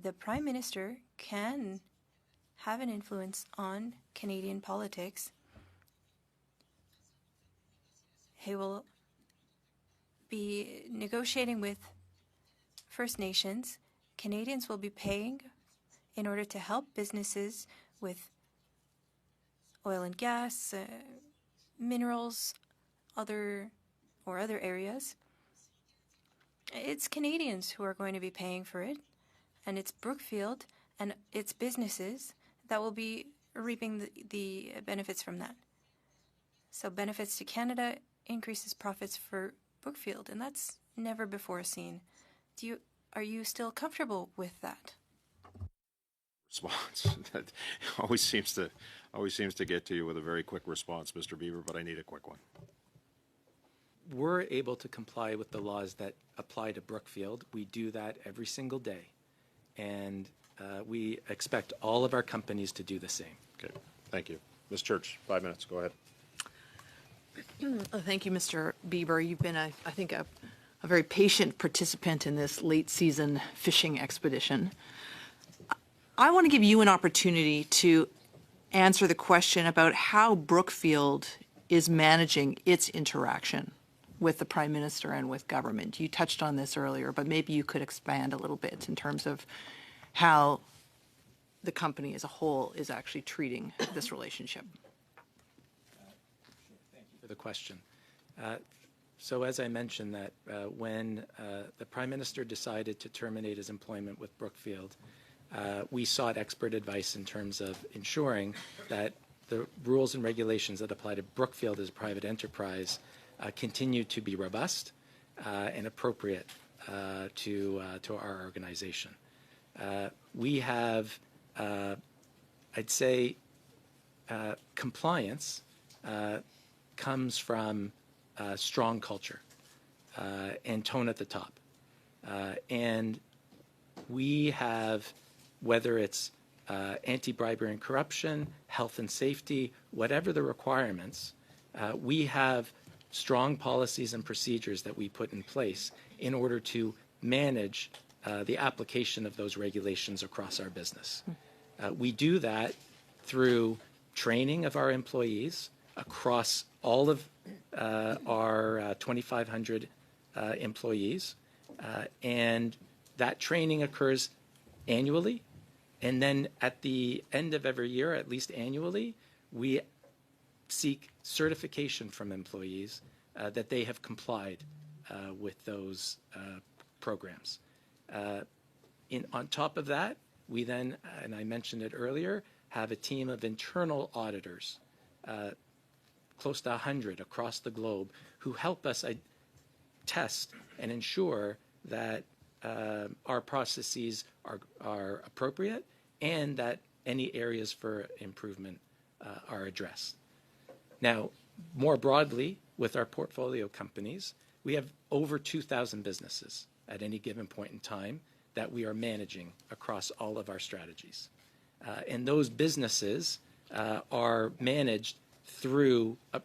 The Prime Minister can have an influence on Canadian politics. He will be negotiating with First Nations. Canadians will be paying in order to help businesses with oil and gas, minerals, other areas. It's Canadians who are going to be paying for it, and it's Brookfield and its businesses that will be reaping the benefits from that. So benefits to Canada increases profits for Brookfield, and that's never before seen. Are you still comfortable with that? Response that always seems to get to you with a very quick response, Mr. Bieber, but I need a quick one. We're able to comply with the laws that apply to Brookfield. We do that every single day, and we expect all of our companies to do the same. Okay, thank you. Ms. Church, 5 minutes. Go ahead. Thank you, Mr. Bieber. You've been, I think, a a very patient participant in this late season fishing expedition. I want to give you an opportunity to answer the question about how Brookfield is managing its interaction with the Prime Minister and with government. You touched on this earlier, but maybe you could expand a little bit in terms of how the company as a whole is actually treating this relationship. Thank you for the question. So as I mentioned that when the Prime Minister decided to terminate his employment with Brookfield, we sought expert advice in terms of ensuring that the rules and regulations that apply to Brookfield as a private enterprise continue to be robust and appropriate to our organization. We have, I'd say, compliance comes from strong culture and tone at the top. And we have, whether it's anti-bribery and corruption, health and safety, whatever the requirements, we have strong policies and procedures that we put in place in order to manage the application of those regulations across our business. We do that through training of our employees across all of our 2,500 employees, and that training occurs annually. And then at the end of every year, at least annually, we seek certification from employees that they have complied with those programs. On top of that, we then, and I mentioned it earlier, have a team of internal auditors, close to 100 across the globe, who help us test and ensure that our processes are appropriate and that any areas for improvement are addressed. Now, more broadly, with our portfolio companies, we have over 2,000 businesses at any given point in time that we are managing across all of our strategies. And those businesses are managed through a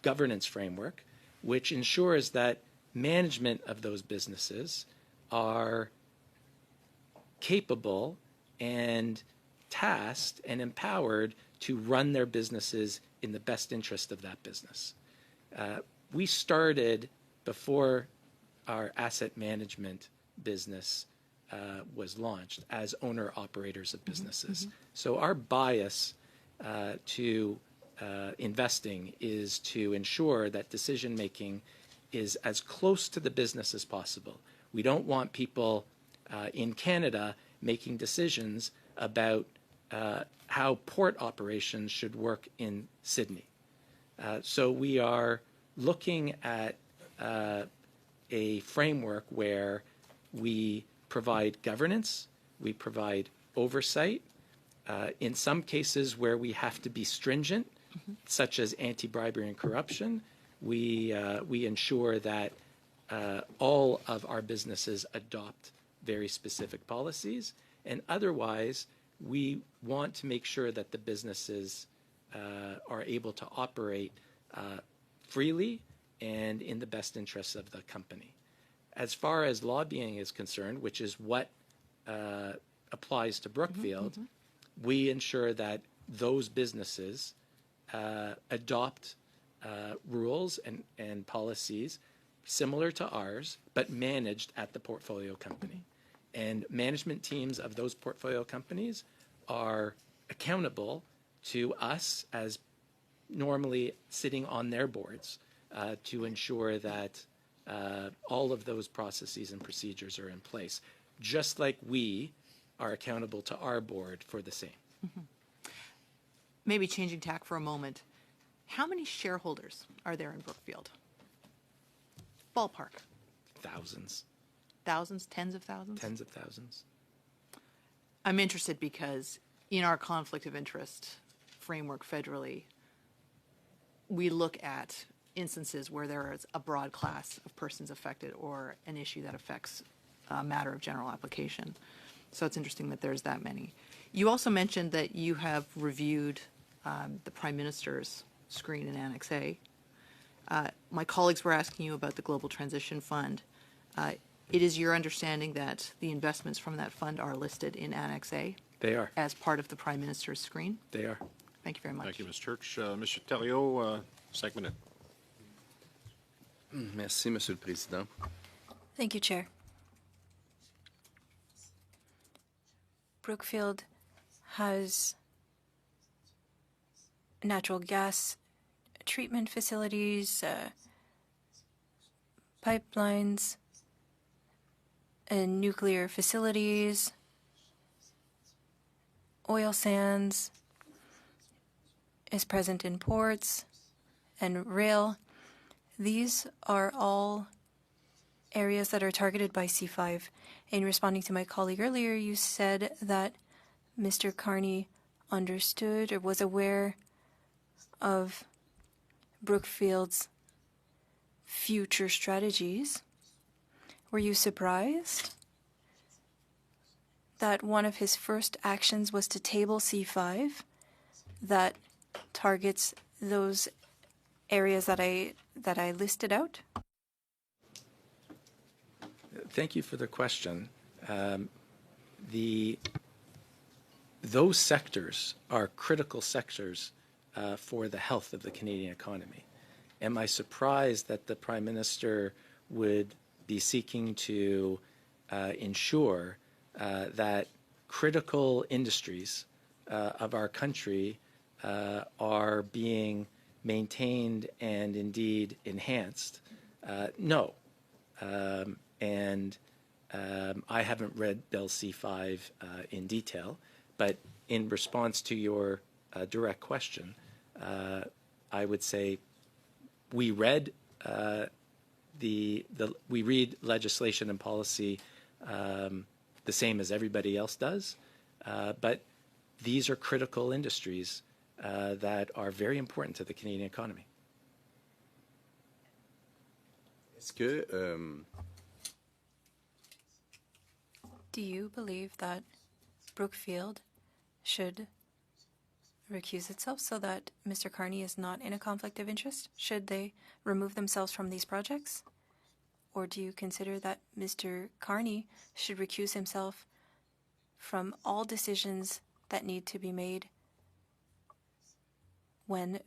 governance framework, which ensures that management of those businesses are capable and tasked and empowered to run their businesses in the best interest of that business. We started before our asset management business was launched as owner-operators of businesses. So our bias to investing is to ensure that decision-making is as close to the business as possible. We don't want people in Canada making decisions about how port operations should work in Sydney. So we are looking at a framework where we provide governance, we provide oversight. In some cases where we have to be stringent, such as anti-bribery and corruption, we ensure that all of our businesses adopt very specific policies, and otherwise we want to make sure that the businesses are able to operate freely and in the best interests of the company. As far as lobbying is concerned, which is what applies to Brookfield, we ensure that those businesses adopt rules and policies similar to ours, but managed at the portfolio company. And management teams of those portfolio companies are accountable to us as normally sitting on their boards to ensure that all of those processes and procedures are in place, just like we are accountable to our board for the same. Maybe changing tack for a moment. How many shareholders are there in Brookfield? Ballpark. Thousands. Thousands? Tens of thousands? Tens of thousands. I'm interested because in our conflict of interest framework federally, we look at instances where there is a broad class of persons affected or an issue that affects a matter of general application. So it's interesting that there's that many. You also mentioned that you have reviewed the Prime Minister's screen in Annex A. My colleagues were asking you about the Global Transition Fund. It is your understanding that the investments from that fund are listed in Annex A They are. as part of the Prime Minister's screen? They are. Thank you very much. Thank you, Ms. Church. Mr. Thériault, second minute. Merci, Monsieur le Président. Thank you, Chair. Brookfield has natural gas treatment facilities, pipelines, and nuclear facilities, oil sands, is present in ports and rail. These are all areas that are targeted by C5. In responding to my colleague earlier, you said that Mr. Carney understood or was aware of Brookfield's future strategies. Were you surprised that one of his first actions was to table C5 that targets those areas that I listed out? Thank you for the question. Those sectors are critical sectors for the health of the Canadian economy. Am I surprised that the Prime Minister would be seeking to ensure that critical industries of our country are being maintained and indeed enhanced? No. And I haven't read Bill C5 in detail, but in response to your direct question, I would say we read we read legislation and policy the same as everybody else does, but these are critical industries that are very important to the Canadian economy. Est-ce que Do you believe that Brookfield should recuse itself so that Mr. Carney is not in a conflict of interest? Should they remove themselves from these projects? Or do you consider that Mr. Carney should recuse himself from all decisions that need to be made when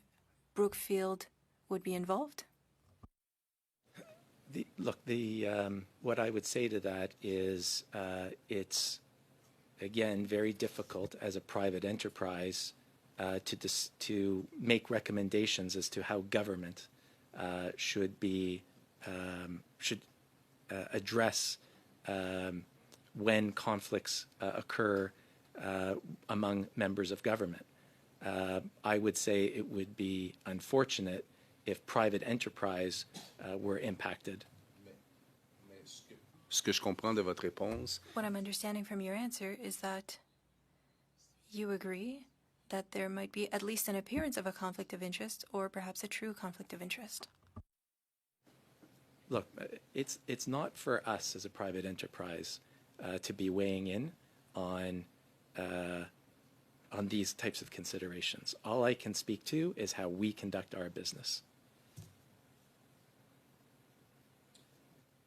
Brookfield would be involved? What I would say to that is it's, again, very difficult as a private enterprise to make recommendations as to how government should address when conflicts occur among members of government. I would say it would be unfortunate if private enterprise were impacted. ce que je comprends de votre réponse, What I'm understanding from your answer is that you agree that there might be at least an appearance of a conflict of interest or perhaps a true conflict of interest. Look, it's not for us as a private enterprise to be weighing in on these types of considerations. All I can speak to is how we conduct our business.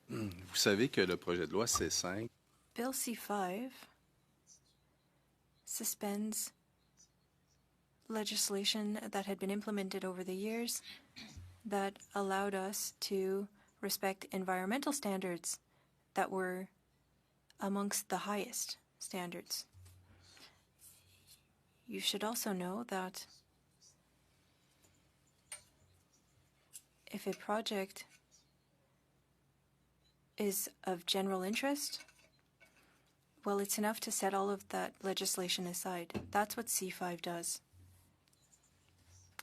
vous savez que le projet de loi C5 Bill C5 suspends legislation that had been implemented over the years that allowed us to respect environmental standards that were amongst the highest standards. You should also know that if a project is of general interest, well, it's enough to set all of that legislation aside. That's what C5 does.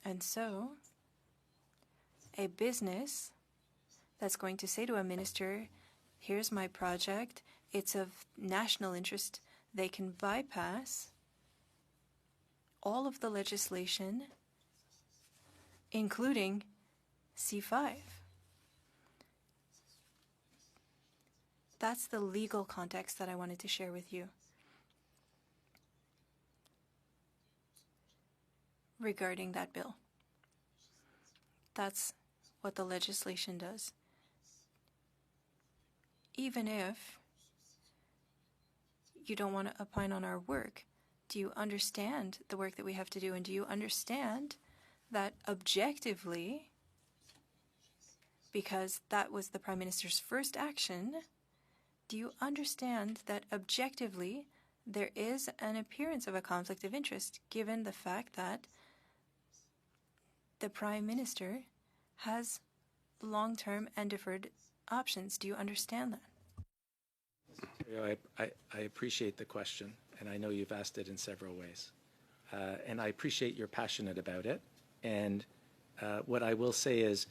And so, a business that's going to say to a minister, here's my project, it's of national interest, they can bypass all of the legislation, including C5. That's the legal context that I wanted to share with you regarding that bill. That's what the legislation does. even if you don't want to opine on our work, do you understand the work that we have to do? And do you understand that objectively, because that was the Prime Minister's first action, do you understand that objectively there is an appearance of a conflict of interest given the fact that the Prime Minister has long-term and deferred options? Do you understand that? I appreciate the question, and I know you've asked it in several ways. And I appreciate you're passionate about it. And what I will say is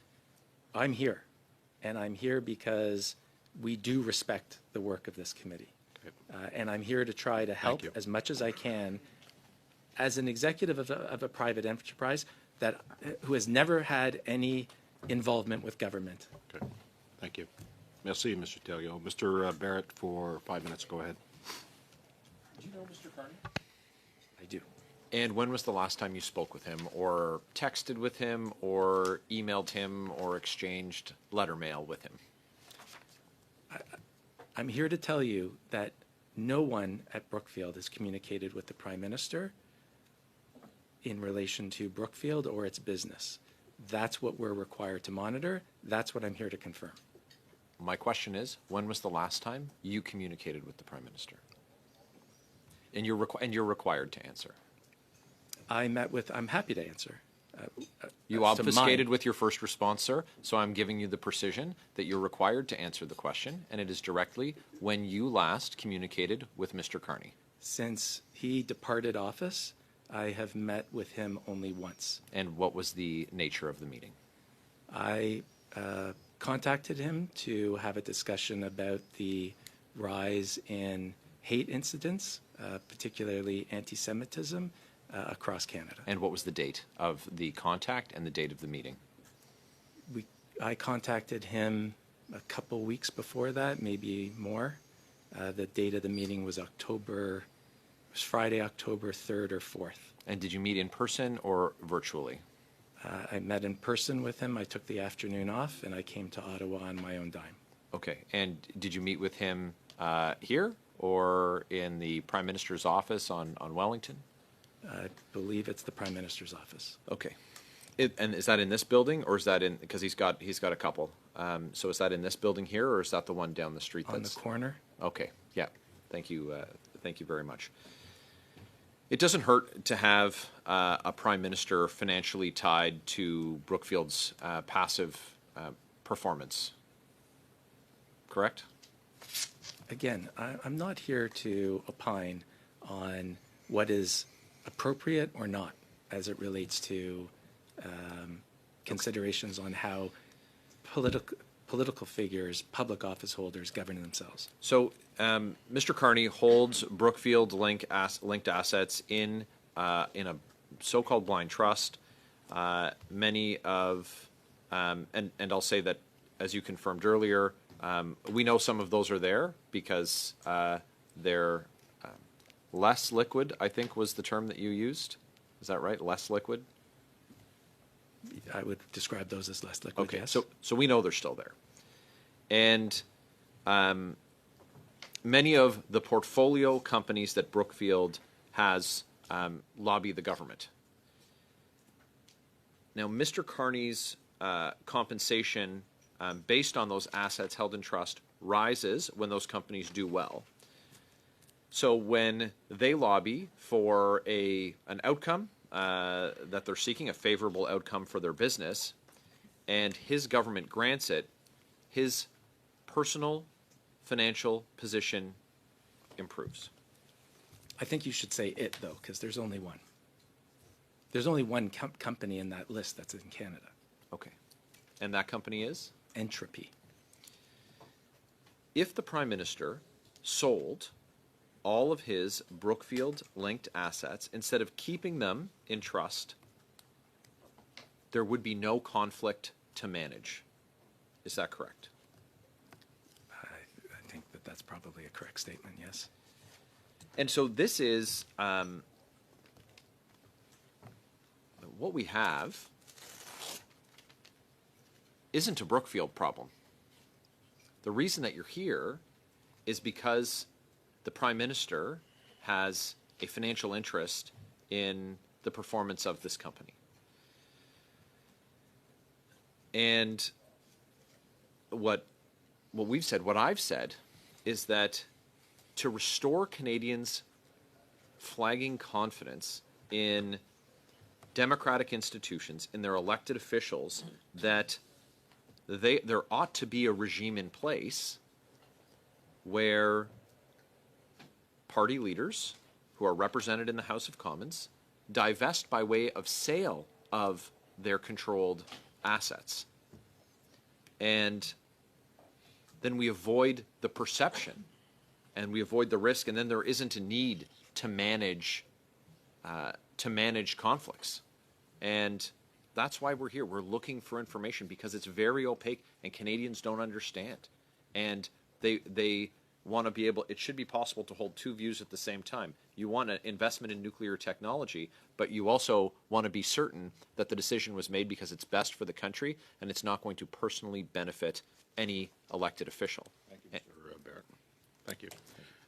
I'm here, and I'm here because we do respect the work of this committee. And I'm here to try to help as much as I can as an executive of a private enterprise that who has never had any involvement with government. Okay. Thank you. Merci, Mr. Thériault. Mr. Barrett, for 5 minutes. Go ahead. Do you know Mr. Carney? I do. And when was the last time you spoke with him, or texted with him, or emailed him, or exchanged letter mail with him? I'm here to tell you that no one at Brookfield has communicated with the Prime Minister in relation to Brookfield or its business. That's what we're required to monitor. That's what I'm here to confirm. My question is, when was the last time you communicated with the Prime Minister? And you're required to answer. I'm happy to answer. You obfuscated with your first response, sir, so I'm giving you the precision that you're required to answer the question, and it is directly when you last communicated with Mr. Carney. Since he departed office, I have met with him only once. And what was the nature of the meeting? I contacted him to have a discussion about the rise in hate incidents, particularly anti-Semitism, across Canada. And what was the date of the contact and the date of the meeting? I contacted him a couple weeks before that, maybe more. The date of the meeting was Friday, October 3rd or 4th. And did you meet in person or virtually? I met in person with him. I took the afternoon off, and I came to Ottawa on my own dime. Okay. And did you meet with him here or in the Prime Minister's office on Wellington? I believe it's the Prime Minister's office. Okay. And is that in this building, or is that in, because he's got a couple. So is that in this building here, or is that the one down the street? On the corner. Okay. Yeah. Thank you. Thank you very much. It doesn't hurt to have a Prime Minister financially tied to Brookfield's passive performance. Correct? Again, I'm not here to opine on what is appropriate or not as it relates to considerations on how political figures, public office holders govern themselves. So Mr. Carney holds Brookfield linked assets in a so-called blind trust. Many of, and I'll say that, as you confirmed earlier, we know some of those are there because they're less liquid, I think was the term that you used. Is that right? Less liquid? I would describe those as less liquid. Okay, yes. so we know they're still there. And many of the portfolio companies that Brookfield has lobby the government. Now, Mr. Carney's compensation based on those assets held in trust rises when those companies do well. So when they lobby for an outcome that they're seeking, a favorable outcome for their business, and his government grants it, his personal financial position improves. I think you should say it, though, because there's only one. There's only one company in that list that's in Canada. Okay. And that company is? Entropy. If the Prime Minister sold all of his Brookfield-linked assets, instead of keeping them in trust, there would be no conflict to manage. Is that correct? I think that's probably a correct statement, yes. And so this is what we have isn't a Brookfield problem. The reason that you're here is because the Prime Minister has a financial interest in the performance of this company. And what we've said, what I've said, is that to restore Canadians' flagging confidence in democratic institutions, in their elected officials, that there ought to be a regime in place where party leaders who are represented in the House of Commons divest by way of sale of their controlled assets. And then we avoid the perception and we avoid the risk, and then there isn't a need to manage conflicts. And that's why we're here. We're looking for information because it's very opaque and Canadians don't understand. And they want to be able, it should be possible to hold two views at the same time. You want an investment in nuclear technology, but you also want to be certain that the decision was made because it's best for the country and it's not going to personally benefit any elected official. Thank you, Mr. Barrett. Thank you.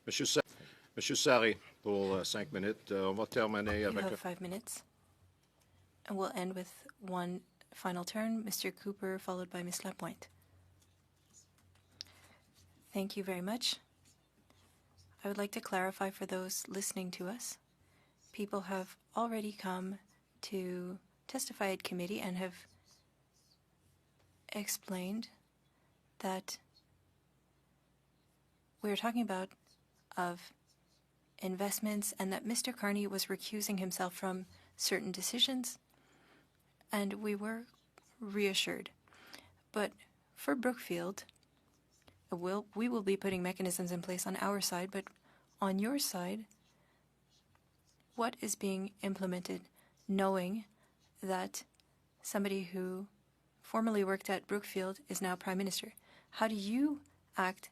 Monsieur Sarri, pour 5 minutes. On va terminer You avec... have 5 minutes. And we'll end with one final turn. Mr. Cooper, followed by Ms. Lapointe. Thank you very much. I would like to clarify for those listening to us. People have already come to testify at committee and have explained that we're talking about of investments and that Mr. Carney was recusing himself from certain decisions, and we were reassured. But for Brookfield, we will be putting mechanisms in place on our side, but on your side, what is being implemented, knowing that somebody who formerly worked at Brookfield is now Prime Minister? How do you act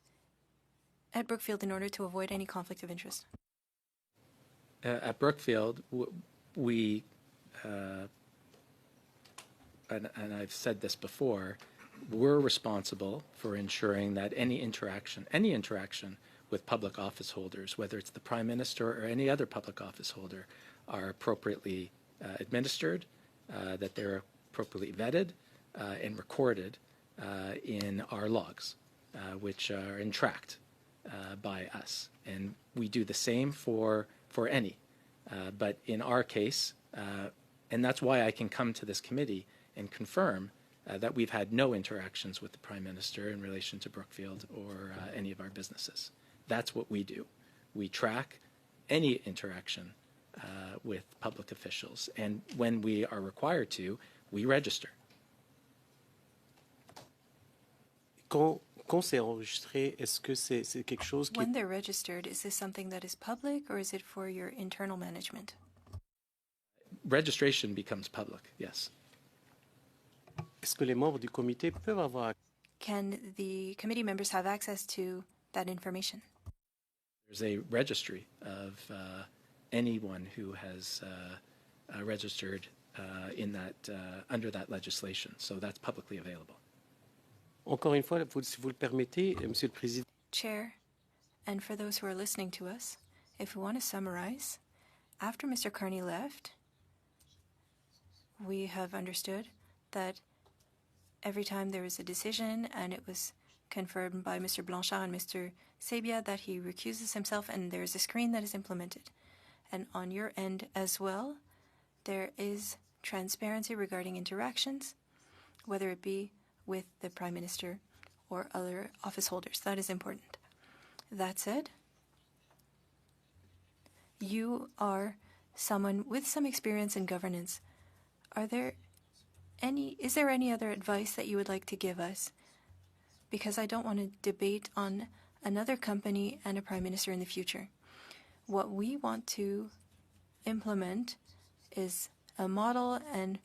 at Brookfield in order to avoid any conflict of interest? At Brookfield, we, and I've said this before, we're responsible for ensuring that any interaction with public office holders, whether it's the Prime Minister or any other public office holder, are appropriately administered, that they're appropriately vetted and recorded in our logs, which are tracked by us. And we do the same for any. But in our case, and that's why I can come to this committee and confirm that we've had no interactions with the Prime Minister in relation to Brookfield or any of our businesses. That's what we do. We track any interaction with public officials, and when we are required to, we register. Quand c'est enregistré, est-ce que c'est quelque chose qui... When they're registered, is this something that is public or is it for your internal management? Registration becomes public, yes. Est-ce que les membres du comité peuvent avoir... Can the committee members have access to that information? There's a registry of anyone who has registered in that under that legislation, so that's publicly available. Encore une fois, si vous le permettez, Monsieur le Président. Chair, and for those who are listening to us, if we want to summarize, after Mr. Carney left, we have understood that every time there was a decision and it was confirmed by Mr. Blanchard and Mr. Sabia that he recuses himself, and there is a screen that is implemented. And on your end as well, there is transparency regarding interactions, whether it be with the Prime Minister or other office holders. That is important. That said, you are someone with some experience in governance. Is there any other advice that you would like to give us? Because I don't want to debate on another company and a Prime Minister in the future. What we want to implement is a model and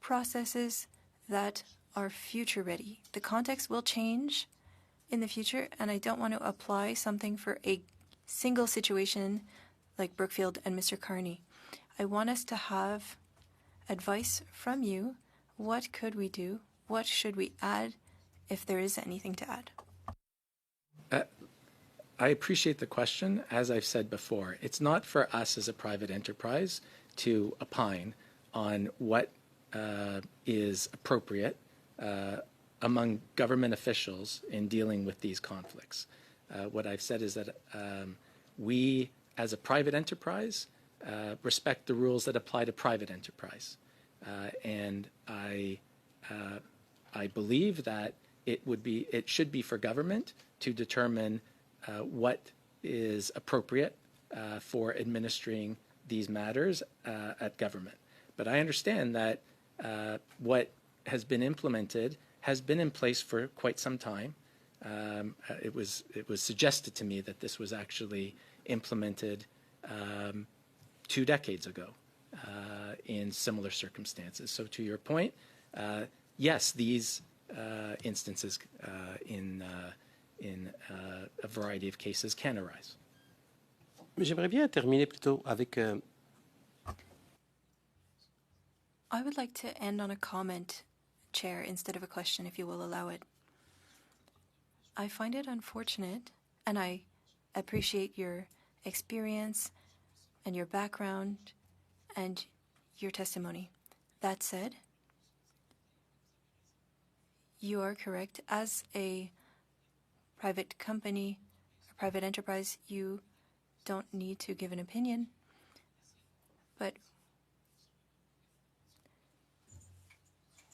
processes that are future ready. The context will change in the future, and I don't want to apply something for a single situation like Brookfield and Mr. Carney. I want us to have advice from you. What could we do? What should we add if there is anything to add? I appreciate the question. As I've said before, it's not for us as a private enterprise to opine on what is appropriate among government officials in dealing with these conflicts. What I've said is that we, as a private enterprise, respect the rules that apply to private enterprise. And I believe that it should be for government to determine what is appropriate for administering these matters at government. But I understand that what has been implemented has been in place for quite some time. It was suggested to me that this was actually implemented 2 decades ago in similar circumstances. So to your point, yes, these instances in a variety of cases can arise. J'aimerais bien terminer plutôt avec I would like to end on a comment, Chair, instead of a question, if you will allow it. I find it unfortunate, and I appreciate your experience and your background and your testimony. That said, you are correct. As a private company, a private enterprise, you don't need to give an opinion. But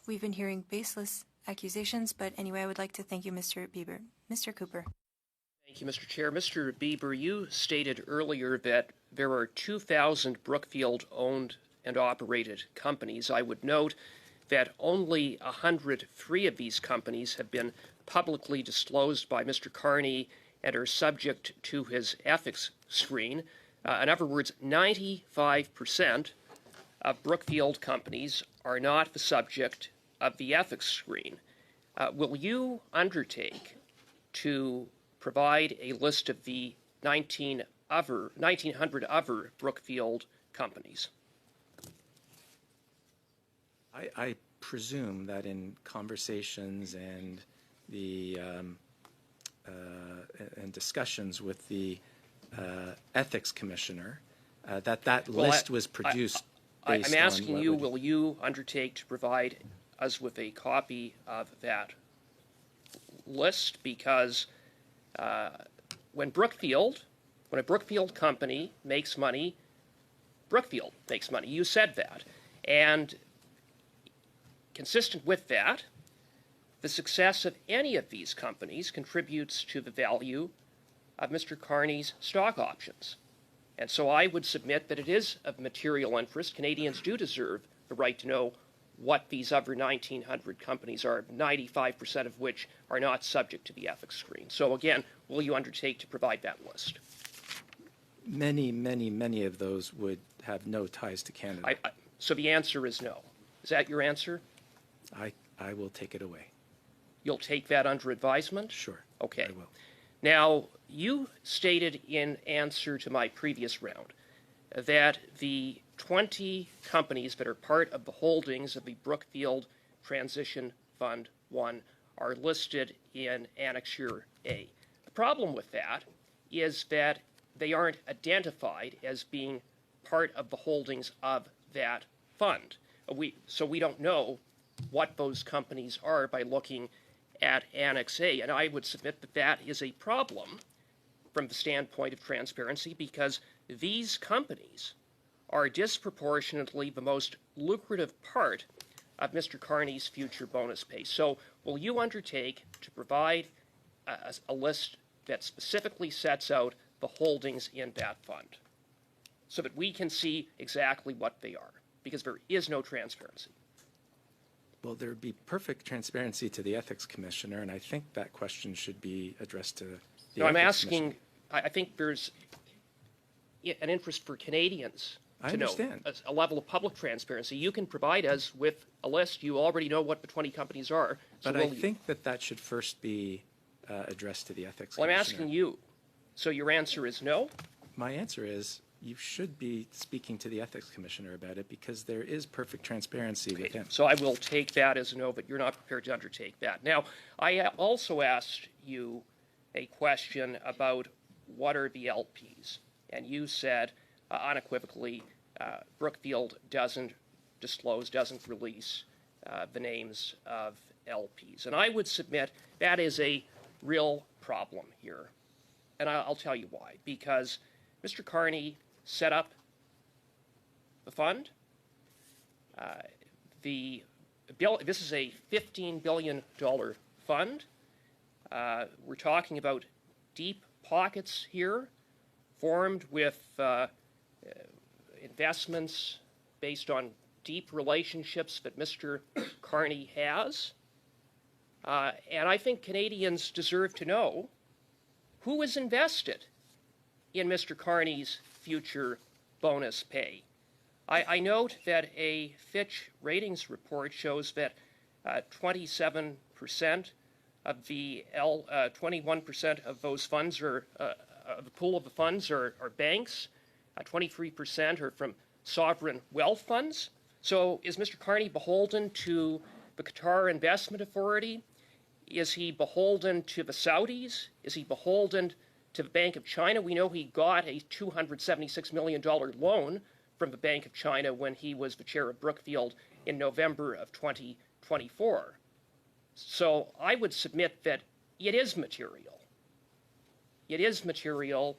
we've been hearing baseless accusations. But anyway, I would like to thank you, Mr. Bieber. Mr. Cooper. Thank you, Mr. Chair. Mr. Bieber, you stated earlier that there are 2,000 Brookfield-owned and operated companies. I would note that only 103 of these companies have been publicly disclosed by Mr. Carney and are subject to his ethics screen. In other words, 95% of Brookfield companies are not the subject of the ethics screen. Will you undertake to provide a list of the 1,900 other Brookfield companies? I presume that in conversations and the and discussions with the ethics commissioner, that list was produced based I'm asking on you, will you undertake to provide us with a copy of that list? Because when a Brookfield company makes money, Brookfield makes money. You said that. And consistent with that, the success of any of these companies contributes to the value of Mr. Carney's stock options. And so I would submit that it is of material interest. Canadians do deserve the right to know what these other 1,900 companies are, 95% of which are not subject to the ethics screen. So again, will you undertake to provide that list? Many of those would have no ties to Canada. So the answer is no. Is that your answer? I will take it away. You'll take that under advisement? Sure. Okay. I will. Now, you stated in answer to my previous round that the 20 companies that are part of the holdings of the Brookfield Transition Fund 1 are listed in Annexure A. The problem with that is that they aren't identified as being part of the holdings of that fund. So we don't know what those companies are by looking at Annex A. And I would submit that that is a problem from the standpoint of transparency, because these companies are disproportionately the most lucrative part of Mr. Carney's future bonus pay. So will you undertake to provide a list that specifically sets out the holdings in that fund so that we can see exactly what they are? Because there is no transparency. Well, there would be perfect transparency to the ethics commissioner, and I think that question should be addressed to the No, I'm ethics asking, commissioner. I think there's an interest for Canadians I to know understand. a level of public transparency. You can provide us with a list. You already know what the 20 companies are. So But I think that should first be addressed to the ethics Well, I'm commissioner. asking you. So your answer is no? My answer is you should be speaking to the ethics commissioner about it, because there is perfect transparency with him. So I will take that as a no, but you're not prepared to undertake that. Now, I also asked you a question about what are the LPs? And you said unequivocally, Brookfield doesn't disclose, doesn't release the names of LPs. And I would submit that is a real problem here. And I'll tell you why. Because Mr. Carney set up the fund. This is a $15 billion fund. We're talking about deep pockets here, formed with investments based on deep relationships that Mr. Carney has. And I think Canadians deserve to know who is invested in Mr. Carney's future bonus pay. I note that a Fitch ratings report shows that 27% of the 21% of those funds are the pool of the funds are banks. 23% are from sovereign wealth funds. So is Mr. Carney beholden to the Qatar Investment Authority? Is he beholden to the Saudis? Is he beholden to the Bank of China? We know he got a $276 million loan from the Bank of China when he was the chair of Brookfield in November of 2024. So I would submit that it is material. It is material,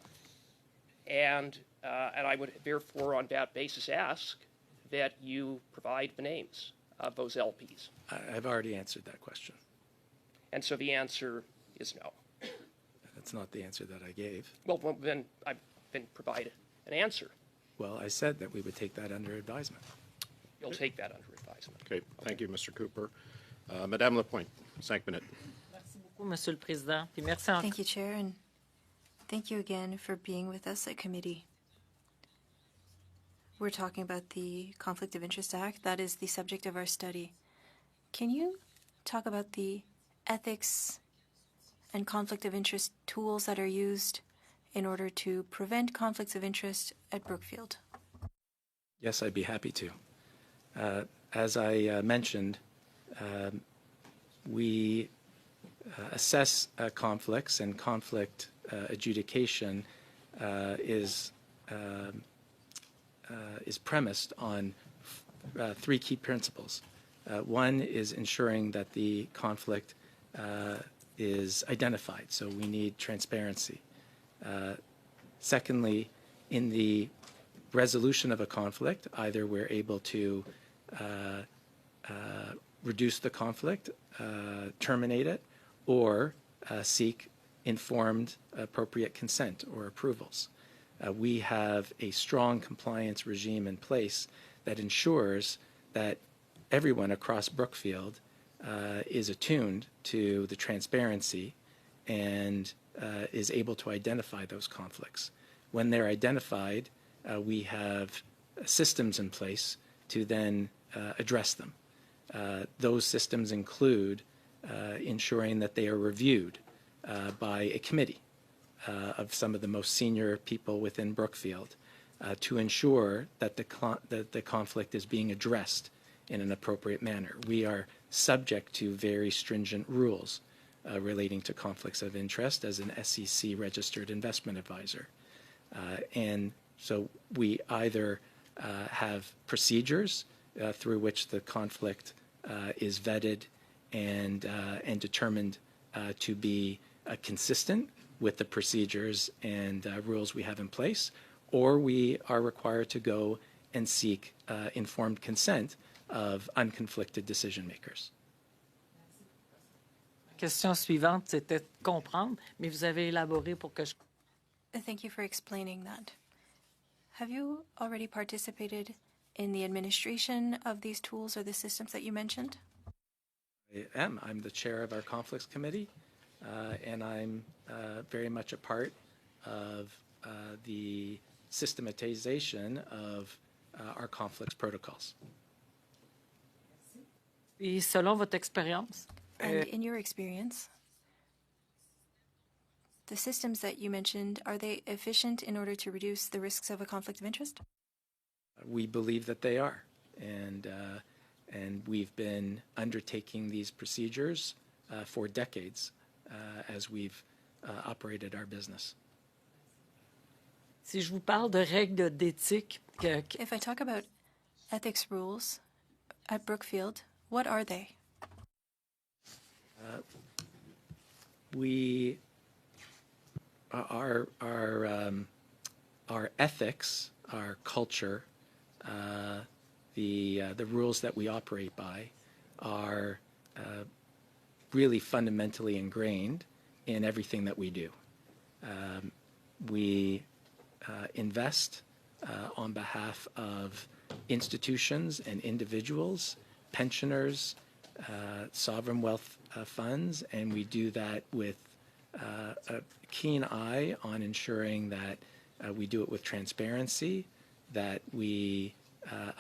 and I would therefore on that basis ask that you provide the names of those LPs. I've already answered that question. And so the answer is no. That's not the answer that I gave. Well, then I've been provided an answer. Well, I said that we would take that under advisement. You'll take that under advisement. Okay, thank you, Mr. Cooper. Madame Lapointe, 5 minutes. Merci beaucoup, Monsieur le Président. Puis merci encore. Thank you, Chair, and thank you again for being with us at committee. We're talking about the Conflict of Interest Act. That is the subject of our study. Can you talk about the ethics and conflict of interest tools that are used in order to prevent conflicts of interest at Brookfield? Yes, I'd be happy to. As I mentioned, we assess conflicts, and conflict adjudication is premised on 3 key principles. One is ensuring that the conflict is identified, so we need transparency. Secondly, in the resolution of a conflict, either we're able to reduce the conflict, terminate it, or seek informed appropriate consent or approvals. We have a strong compliance regime in place that ensures that everyone across Brookfield is attuned to the transparency and is able to identify those conflicts. When they're identified, we have systems in place to then address them. Those systems include ensuring that they are reviewed by a committee of some of the most senior people within Brookfield to ensure that the conflict is being addressed in an appropriate manner. We are subject to very stringent rules relating to conflicts of interest as an SEC registered investment advisor. And so we either have procedures through which the conflict is vetted and determined to be consistent with the procedures and rules we have in place, or we are required to go and seek informed consent of unconflicted decision makers. Question suivante, c'était de comprendre, mais vous avez élaboré pour que je... Thank you for explaining that. Have you already participated in the administration of these tools or the systems that you mentioned? I am. I'm the chair of our conflicts committee, and I'm very much a part of the systematization of our conflicts protocols. Et selon votre expérience, And in your experience, the systems that you mentioned, are they efficient in order to reduce the risks of a conflict of interest? We believe that they are, and we've been undertaking these procedures for decades as we've operated our business. Si je vous parle de règles d'éthique, If I talk about ethics rules at Brookfield, what are they? We our ethics, our culture, the rules that we operate by are really fundamentally ingrained in everything that we do. We invest on behalf of institutions and individuals, pensioners, sovereign wealth funds, and we do that with a keen eye on ensuring that we do it with transparency, that we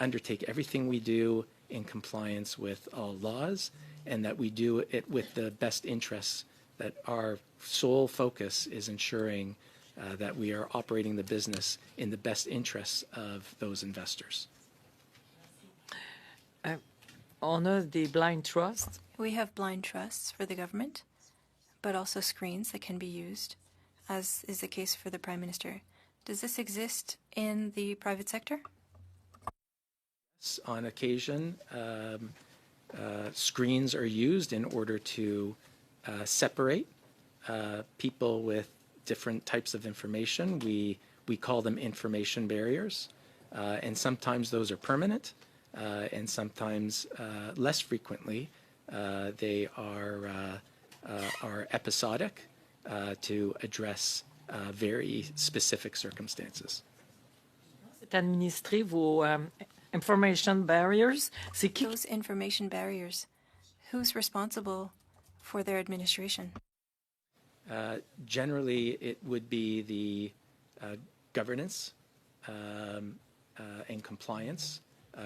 undertake everything we do in compliance with all laws, and that we do it with the best interests, that our sole focus is ensuring that we are operating the business in the best interests of those investors. on a des blind trusts. We have blind trusts for the government, but also screens that can be used, as is the case for the Prime Minister. Does this exist in the private sector? On occasion, screens are used in order to separate people with different types of information. We call them information barriers, and sometimes those are permanent, and sometimes less frequently they are episodic to address very specific circumstances. Administrer vos information barriers. C'est qui? Those information barriers, who's responsible for their administration? Generally, it would be the governance and compliance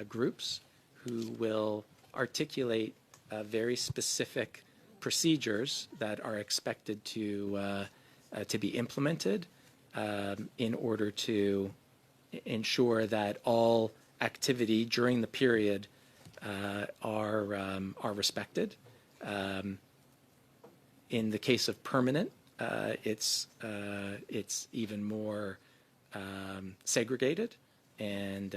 groups who will articulate very specific procedures that are expected to be implemented in order to ensure that all activity during the period are respected. In the case of permanent, it's even more segregated, and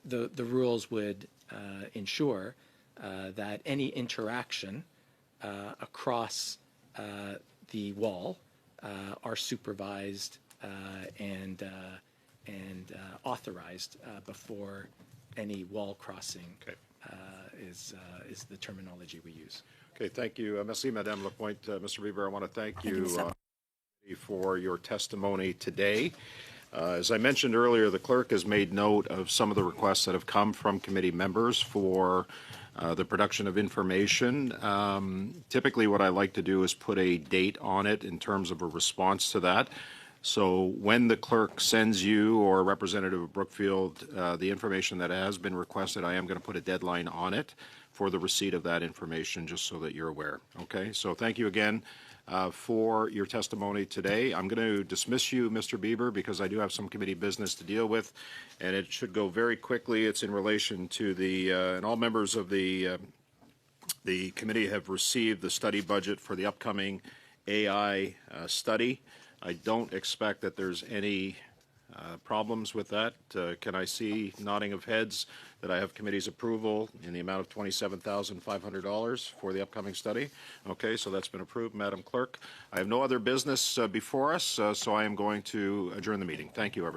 the rules would ensure that any interaction across the wall are supervised and authorized before any wall crossing. Okay. Is the terminology we use. Okay, thank you. Merci, Madame Lapointe. Mr. Bieber, I want to thank you for your testimony today. As I mentioned earlier, the clerk has made note of some of the requests that have come from committee members for the production of information. Typically, what I like to do is put a date on it in terms of a response to that. So when the clerk sends you or a representative of Brookfield the information that has been requested, I am going to put a deadline on it for the receipt of that information, just so that you're aware. Okay, so thank you again for your testimony today. I'm going to dismiss you, Mr. Bieber, because I do have some committee business to deal with, and it should go very quickly. It's in relation to the, and all members of the committee have received the study budget for the upcoming AI study. I don't expect that there's any problems with that. Can I see nodding of heads that I have committee's approval in the amount of $27,500 for the upcoming study? Okay, so that's been approved, Madam Clerk. I have no other business before us, so I am going to adjourn the meeting. Thank you, everyone.